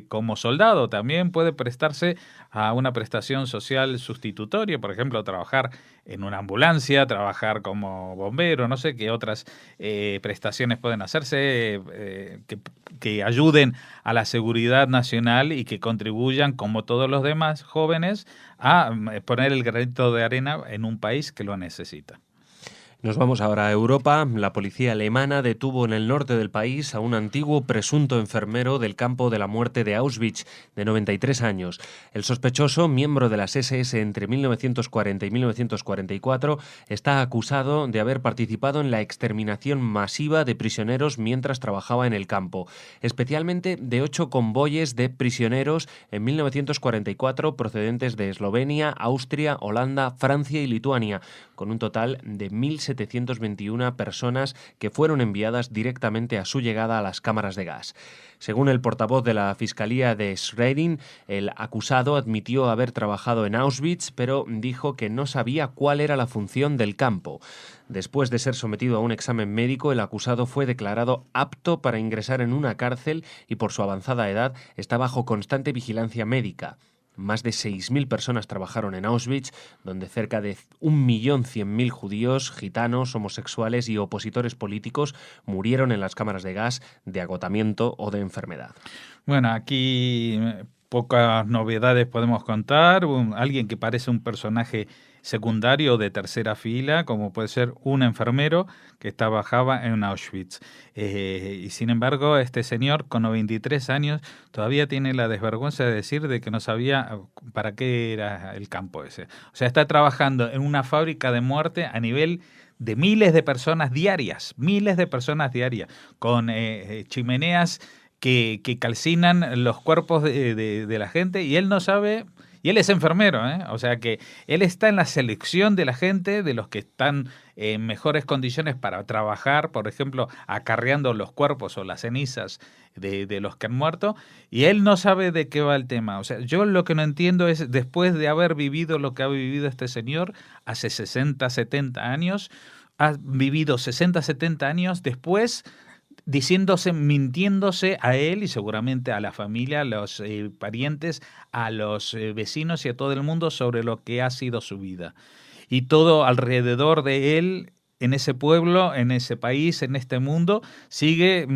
como soldado. También puede prestarse a una prestación social sustitutoria, por ejemplo, trabajar en una ambulancia, trabajar como bombero, no sé qué otras prestaciones pueden hacerse que ayuden a la seguridad nacional y que contribuyan, como todos los demás jóvenes, a poner el granito de arena en un país que lo necesita. Nos vamos ahora a Europa. La policía alemana detuvo en el norte del país a un antiguo presunto enfermero del campo de la muerte de Auschwitz, de 93 años. El sospechoso, miembro de las SS entre 1940 y 1944, está acusado de haber participado en la exterminación masiva de prisioneros mientras trabajaba en el campo, especialmente de 8 convoyes de prisioneros en 1944 procedentes de Eslovenia, Austria, Holanda, Francia y Lituania, con un total de 1.721 personas que fueron enviadas directamente a su llegada a las cámaras de gas. Según el portavoz de la Fiscalía de Schwerin, el acusado admitió haber trabajado en Auschwitz, pero dijo que no sabía cuál era la función del campo. Después de ser sometido a un examen médico, el acusado fue declarado apto para ingresar en una cárcel y por su avanzada edad está bajo constante vigilancia médica. Más de 6.000 personas trabajaron en Auschwitz, donde cerca de 1.100.000 judíos, gitanos, homosexuales y opositores políticos murieron en las cámaras de gas de agotamiento o de enfermedad. Bueno, aquí pocas novedades podemos contar. Alguien que parece un personaje secundario de tercera fila, como puede ser un enfermero que trabajaba en Auschwitz. Y sin embargo, este señor con 93 años todavía tiene la desvergüenza de decir de que no sabía para qué era el campo ese. O sea, está trabajando en una fábrica de muerte a nivel de miles de personas diarias, con chimeneas que calcinan los cuerpos de la gente, y él no sabe. Y él es enfermero, o sea que él está en la selección de la gente, de los que están en mejores condiciones para trabajar, por ejemplo, acarreando los cuerpos o las cenizas de los que han muerto, y él no sabe de qué va el tema. O sea, yo lo que no entiendo es, después de haber vivido lo que ha vivido este señor hace 60, 70 años, ha vivido 60, 70 años después, mintiéndose a él y seguramente a la familia, a los parientes, a los vecinos y a todo el mundo sobre lo que ha sido su vida. Y todo alrededor de él, en ese pueblo, en ese país, en este mundo, sigue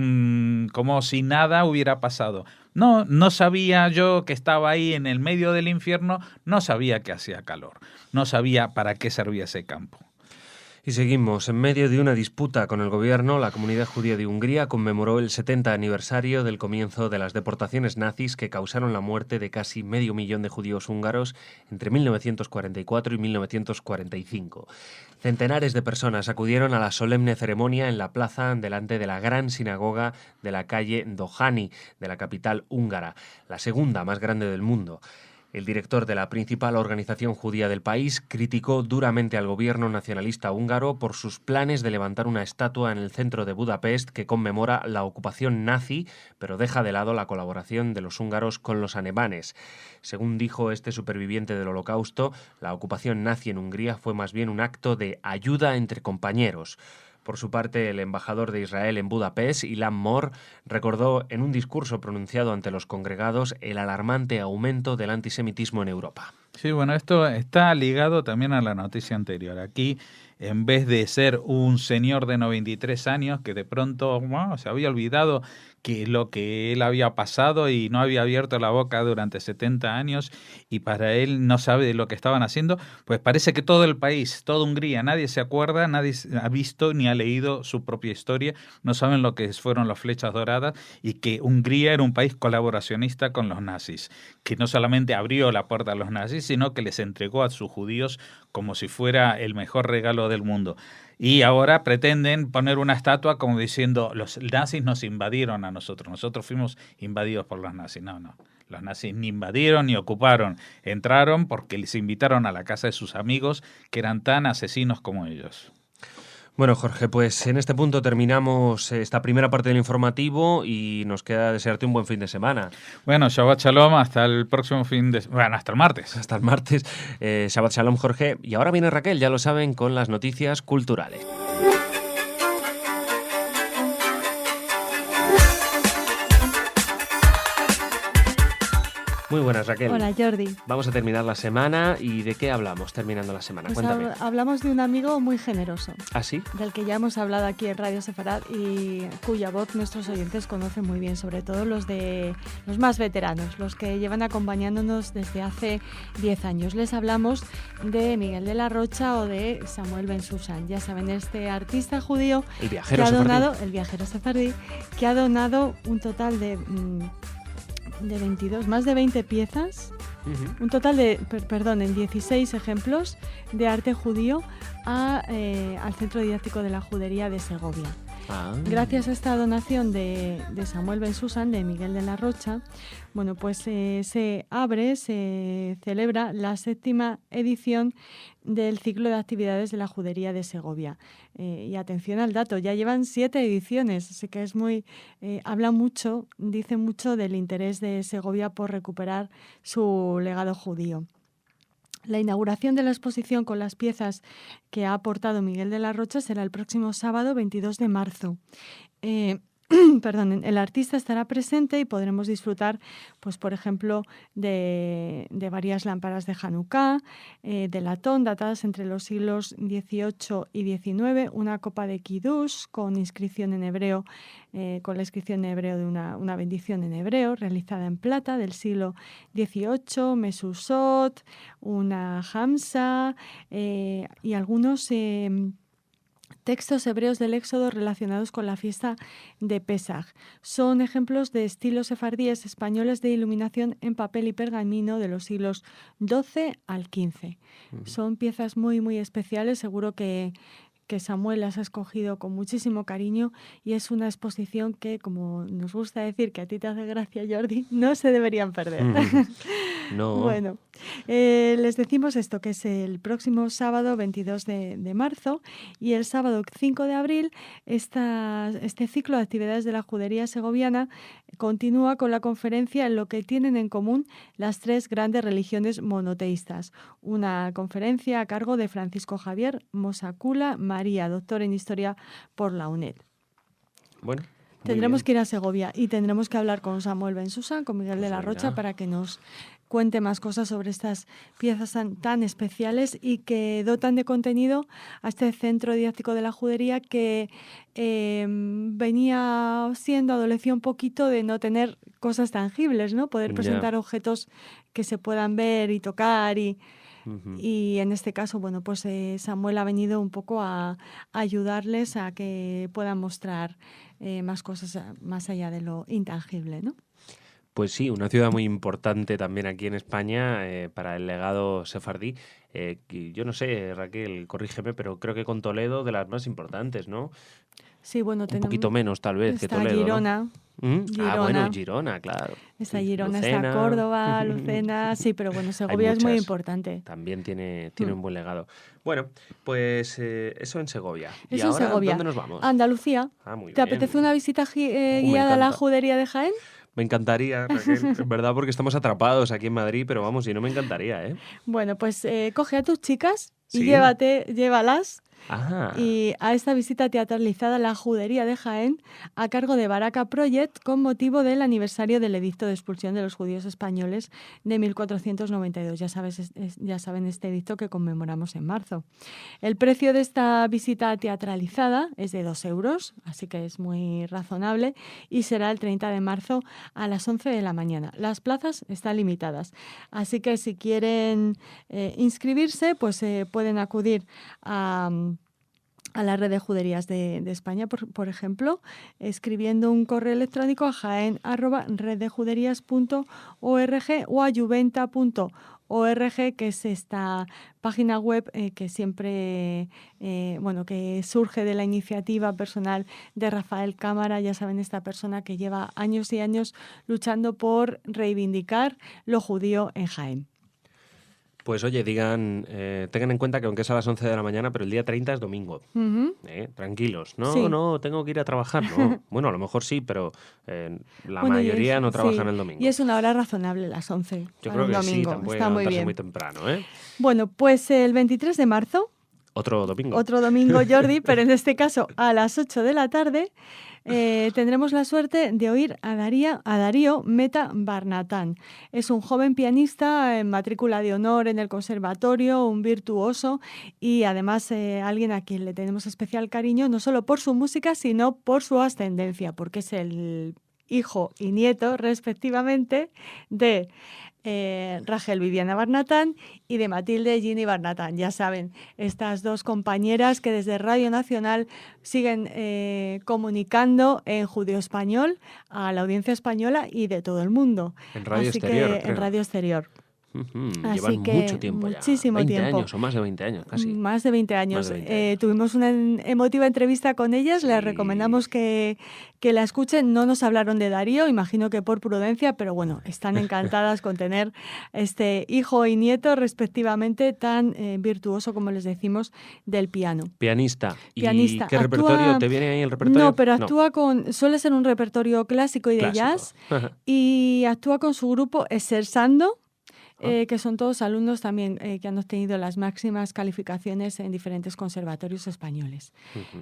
como si nada hubiera pasado. No sabía yo que estaba ahí en el medio del infierno, no sabía que hacía calor, no sabía para qué servía ese campo. Y seguimos. En medio de una disputa con el gobierno, la comunidad judía de Hungría conmemoró el 70 aniversario del comienzo de las deportaciones nazis que causaron la muerte de casi 500.000 de judíos húngaros entre 1944 y 1945. Centenares de personas acudieron a la solemne ceremonia en la plaza delante de la gran sinagoga de la calle Dohány, de la capital húngara, la segunda más grande del mundo. El director de la principal organización judía del país criticó duramente al gobierno nacionalista húngaro por sus planes de levantar una estatua en el centro de Budapest que conmemora la ocupación nazi, pero deja de lado la colaboración de los húngaros con los alemanes. Según dijo este superviviente del Holocausto, la ocupación nazi en Hungría fue más bien un acto de ayuda entre compañeros. Por su parte, el embajador de Israel en Budapest, Ilan Mor, recordó en un discurso pronunciado ante los congregados el alarmante aumento del antisemitismo en Europa. Sí, bueno, esto está ligado también a la noticia anterior. Aquí, en vez de ser un señor de 93 años que de pronto se había olvidado que lo que él había pasado y no había abierto la boca durante 70 años y para él no sabe de lo que estaban haciendo, pues parece que todo el país, toda Hungría, nadie se acuerda, nadie ha visto ni ha leído su propia historia, no saben lo que fueron las flechas doradas y que Hungría era un país colaboracionista con los nazis, que no solamente abrió la puerta a los nazis, sino que les entregó a sus judíos como si fuera el mejor regalo del mundo. Y ahora pretenden poner una estatua como diciendo, los nazis nos invadieron a nosotros fuimos invadidos por los nazis. No, los nazis ni invadieron ni ocuparon, entraron porque les invitaron a la casa de sus amigos que eran tan asesinos como ellos. Bueno, Jorge, pues en este punto terminamos esta primera parte del informativo y nos queda desearte un buen fin de semana. Bueno, Shabbat Shalom, hasta el próximo hasta el martes. Hasta el martes. Shabbat Shalom, Jorge. Y ahora viene Raquel, ya lo saben, con las noticias culturales. Muy buenas, Raquel. Hola, Jordi. Vamos a terminar la semana. ¿Y de qué hablamos terminando la semana? Pues Cuéntame. hablamos de un amigo muy generoso. ¿Ah, sí? Del que ya hemos hablado aquí en Radio Sefarad y cuya voz nuestros oyentes conocen muy bien, sobre todo los más veteranos, los que llevan acompañándonos desde hace 10 años. Les hablamos de Miguel de la Rocha o de Samuel Ben Susan. Ya saben, este artista judío el viajero sefardí, que ha donado un total de 22, más de 20 piezas, un total de, en 16 ejemplos de arte judío al Centro Didáctico de la Judería de Segovia. Gracias a esta donación de Samuel Ben Susan, de Miguel de la Rocha, bueno, pues se celebra la 7ª edición del ciclo de actividades de la Judería de Segovia. Y atención al dato, ya llevan 7 ediciones, así que es dice mucho del interés de Segovia por recuperar su legado judío. La inauguración de la exposición con las piezas que ha aportado Miguel de la Rocha será el próximo sábado 22 de marzo. El artista estará presente y podremos disfrutar, pues por ejemplo, de varias lámparas de Hanukkah, de latón datadas entre los siglos XVIII y XIX, una copa de Kiddush con inscripción en hebreo, con la inscripción en hebreo de una bendición en hebreo realizada en plata del siglo XVIII, Mesusot, una Hamsa y algunos textos hebreos del Éxodo relacionados con la fiesta de Pesaj. Son ejemplos de estilos sefardíes españoles de iluminación en papel y pergamino de los siglos XII al XV. Son piezas muy, muy especiales, seguro que Samuel las ha escogido con muchísimo cariño y es una exposición que, como nos gusta decir, que a ti te hace gracia, Jordi, no se deberían perder. No. Bueno, les decimos esto, que es el próximo sábado 22 de marzo y el sábado 5 de abril este ciclo de actividades de la Judería segoviana continúa con la conferencia En lo que tienen en común las 3 grandes religiones monoteístas. Una conferencia a cargo de Francisco Javier Mosacula María, doctor en Historia por la UNED. Bueno. Tendremos que ir a Segovia y tendremos que hablar con Samuel Ben Susan, con Miguel de la Rocha, para que nos cuente más cosas sobre estas piezas tan especiales y que dotan de contenido a este Centro Didáctico de la Judería que adolecía un poquito de no tener cosas tangibles, ¿no? Poder presentar objetos que se puedan ver y tocar y en este caso, bueno, pues Samuel ha venido un poco a ayudarles a que puedan mostrar más cosas más allá de lo intangible, ¿no? Pues sí, una ciudad muy importante también aquí en España para el legado sefardí. Yo no sé, Raquel, corrígeme, pero creo que con Toledo de las más importantes, ¿no? Sí, bueno, un poquito menos tal vez que Toledo, Girona, Girona. Bueno, Girona, claro. Está Sí, Girona, Lucena. está Córdoba, Lucena, sí, pero bueno, Segovia es muy muchas. importante. También tiene un buen legado. Bueno, pues eso en Segovia. ¿Y Eso en ahora Segovia. dónde nos vamos? Andalucía. Muy ¿Te bien. apetece una visita Me guiada a la encanta. judería de Jaén? Me encantaría, Raquel. En verdad, porque estamos atrapados aquí en Madrid, pero vamos, si no me encantaría, ¿eh? Bueno, pues coge a tus chicas y ¿Sí? llévalas Ajá. y a esta visita teatralizada a la judería de Jaén a cargo de Baraka Project con motivo del aniversario del edicto de expulsión de los judíos españoles de 1492. Ya saben este edicto que conmemoramos en marzo. El precio de esta visita teatralizada es de 2 euros, así que es muy razonable y será el 30 de marzo a las 11 de la mañana. Las plazas están limitadas, así que si quieren inscribirse, pues pueden acudir a la red de juderías de España, por ejemplo, escribiendo un correo electrónico a jaen@reddejuderías.org o a juventa.org, que es esta página web que siempre, que surge de la iniciativa personal de Rafael Cámara. Ya saben, esta persona que lleva años y años luchando por reivindicar lo judío en Jaén. Pues oye, tengan en cuenta que aunque es a las 11 de la mañana, pero el día 30 es domingo. Uh-huh. Tranquilos. No, Sí. no, tengo que ir a trabajar. No. Bueno, a lo mejor sí, pero la Bueno, mayoría no trabajan el domingo. Y es una hora razonable, las 11. Yo para creo que un domingo. sí, tampoco hay que Está muy levantarse bien. muy temprano, ¿eh? Bueno, pues el 23 de marzo, Otro domingo. Jordi, pero en este caso a las 8 de la tarde, tendremos la suerte de oír a Darío Meta Barnatán. Es un joven pianista en matrícula de honor en el conservatorio, un virtuoso y además alguien a quien le tenemos especial cariño, no solo por su música, sino por su ascendencia, porque es el hijo y nieto, respectivamente, de Rachel Viviana Barnatán y de Matilde Ginny Barnatán. Ya saben, estas dos compañeras que desde Radio Nacional siguen comunicando en judío español a la audiencia española y de todo el mundo. En Radio Así Exterior, que creo. en Radio Exterior. Así Llevan que mucho tiempo ya. muchísimo 20 tiempo. años o más de 20 años, casi. Más de 20 años. Más de 20 años. Tuvimos una emotiva entrevista con ellas. Sí. Les recomendamos que la escuchen. No nos hablaron de Darío, imagino que por prudencia, pero bueno, están encantadas con tener este hijo y nieto respectivamente tan virtuoso, como les decimos, del piano. Pianista. Pianista. ¿Y qué repertorio? ¿Te viene ahí el repertorio? No, pero actúa suele ser un repertorio clásico y de jazz, y actúa con su grupo Exersando, que son todos alumnos también que han obtenido las máximas calificaciones en diferentes conservatorios españoles.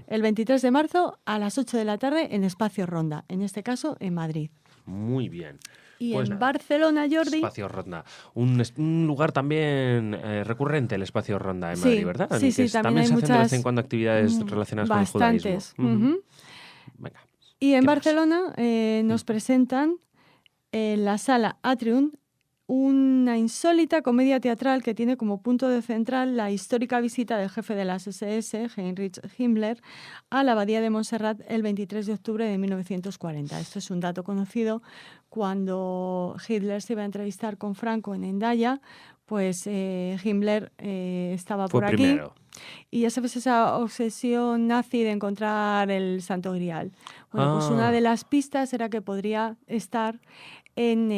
El 23 de marzo a las 8 de la tarde en Espacio Ronda, en este caso en Madrid. Muy bien. Y Pues en nada, Barcelona, Jordi... Espacio Ronda. Un lugar también recurrente, el Espacio Ronda en Sí, Madrid, ¿verdad? sí, Que también hay se hacen de vez muchas... en cuando actividades relacionadas bastantes. con el judaísmo. Venga. Y en ¿Qué más? Barcelona nos presentan en la Sala Atrium una insólita comedia teatral que tiene como punto de central la histórica visita del jefe de las SS, Heinrich Himmler, a la Abadía de Montserrat el 23 de octubre de 1940. Esto es un dato conocido. Cuando Hitler se iba a entrevistar con Franco en Hendaya, pues Himmler estaba Fue por aquí. primero. Y ya sabes, esa obsesión nazi de encontrar el Santo Grial. Bueno, pues una de las pistas era que podría estar en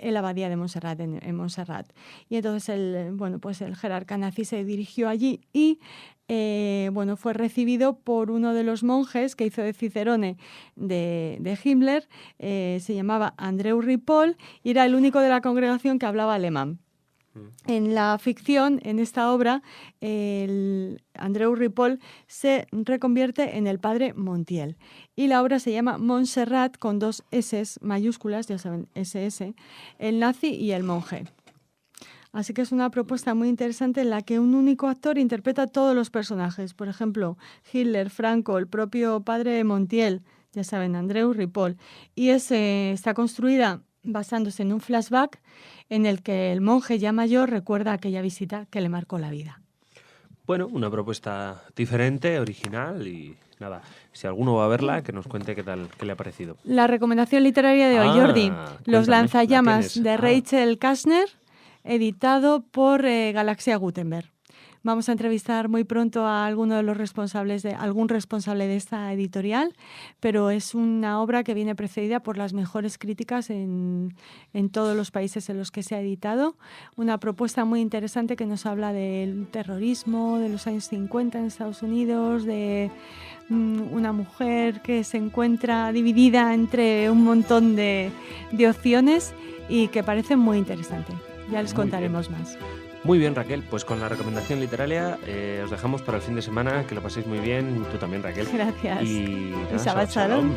la Abadía de Montserrat, en Montserrat. Y entonces el jerarca nazi se dirigió allí y fue recibido por uno de los monjes que hizo de Cicerone de Himmler. Se llamaba Andreu Ripoll y era el único de la congregación que hablaba alemán. En la ficción, en esta obra, el Andreu Ripoll se reconvierte en el padre Montiel. Y la obra se llama Montserrat, con 2 S mayúsculas, ya saben, SS, el nazi y el monje. Así que es una propuesta muy interesante en la que un único actor interpreta todos los personajes. Por ejemplo, Hitler, Franco, el propio padre Montiel, ya saben, Andreu Ripoll. Y está construida basándose en un flashback en el que el monje ya mayor recuerda aquella visita que le marcó la vida. Bueno, una propuesta diferente, original y nada, si alguno va a verla, que nos cuente qué le ha parecido. La recomendación literaria de hoy, Jordi, Los lanzallamas de Rachel Kastner, editado por Galaxia Gutenberg. Vamos a entrevistar muy pronto a alguno de los algún responsable de esta editorial, pero es una obra que viene precedida por las mejores críticas en todos los países en los que se ha editado. Una propuesta muy interesante que nos habla del terrorismo de los años 50 en Estados Unidos, de una mujer que se encuentra dividida entre un montón de opciones y que parecen muy interesantes. Ya les contaremos más. Muy bien, Raquel, pues con la recomendación literaria os dejamos para el fin de semana, que lo paséis muy bien, tú también, Raquel. Gracias. Y nada, Shabbat Shalom.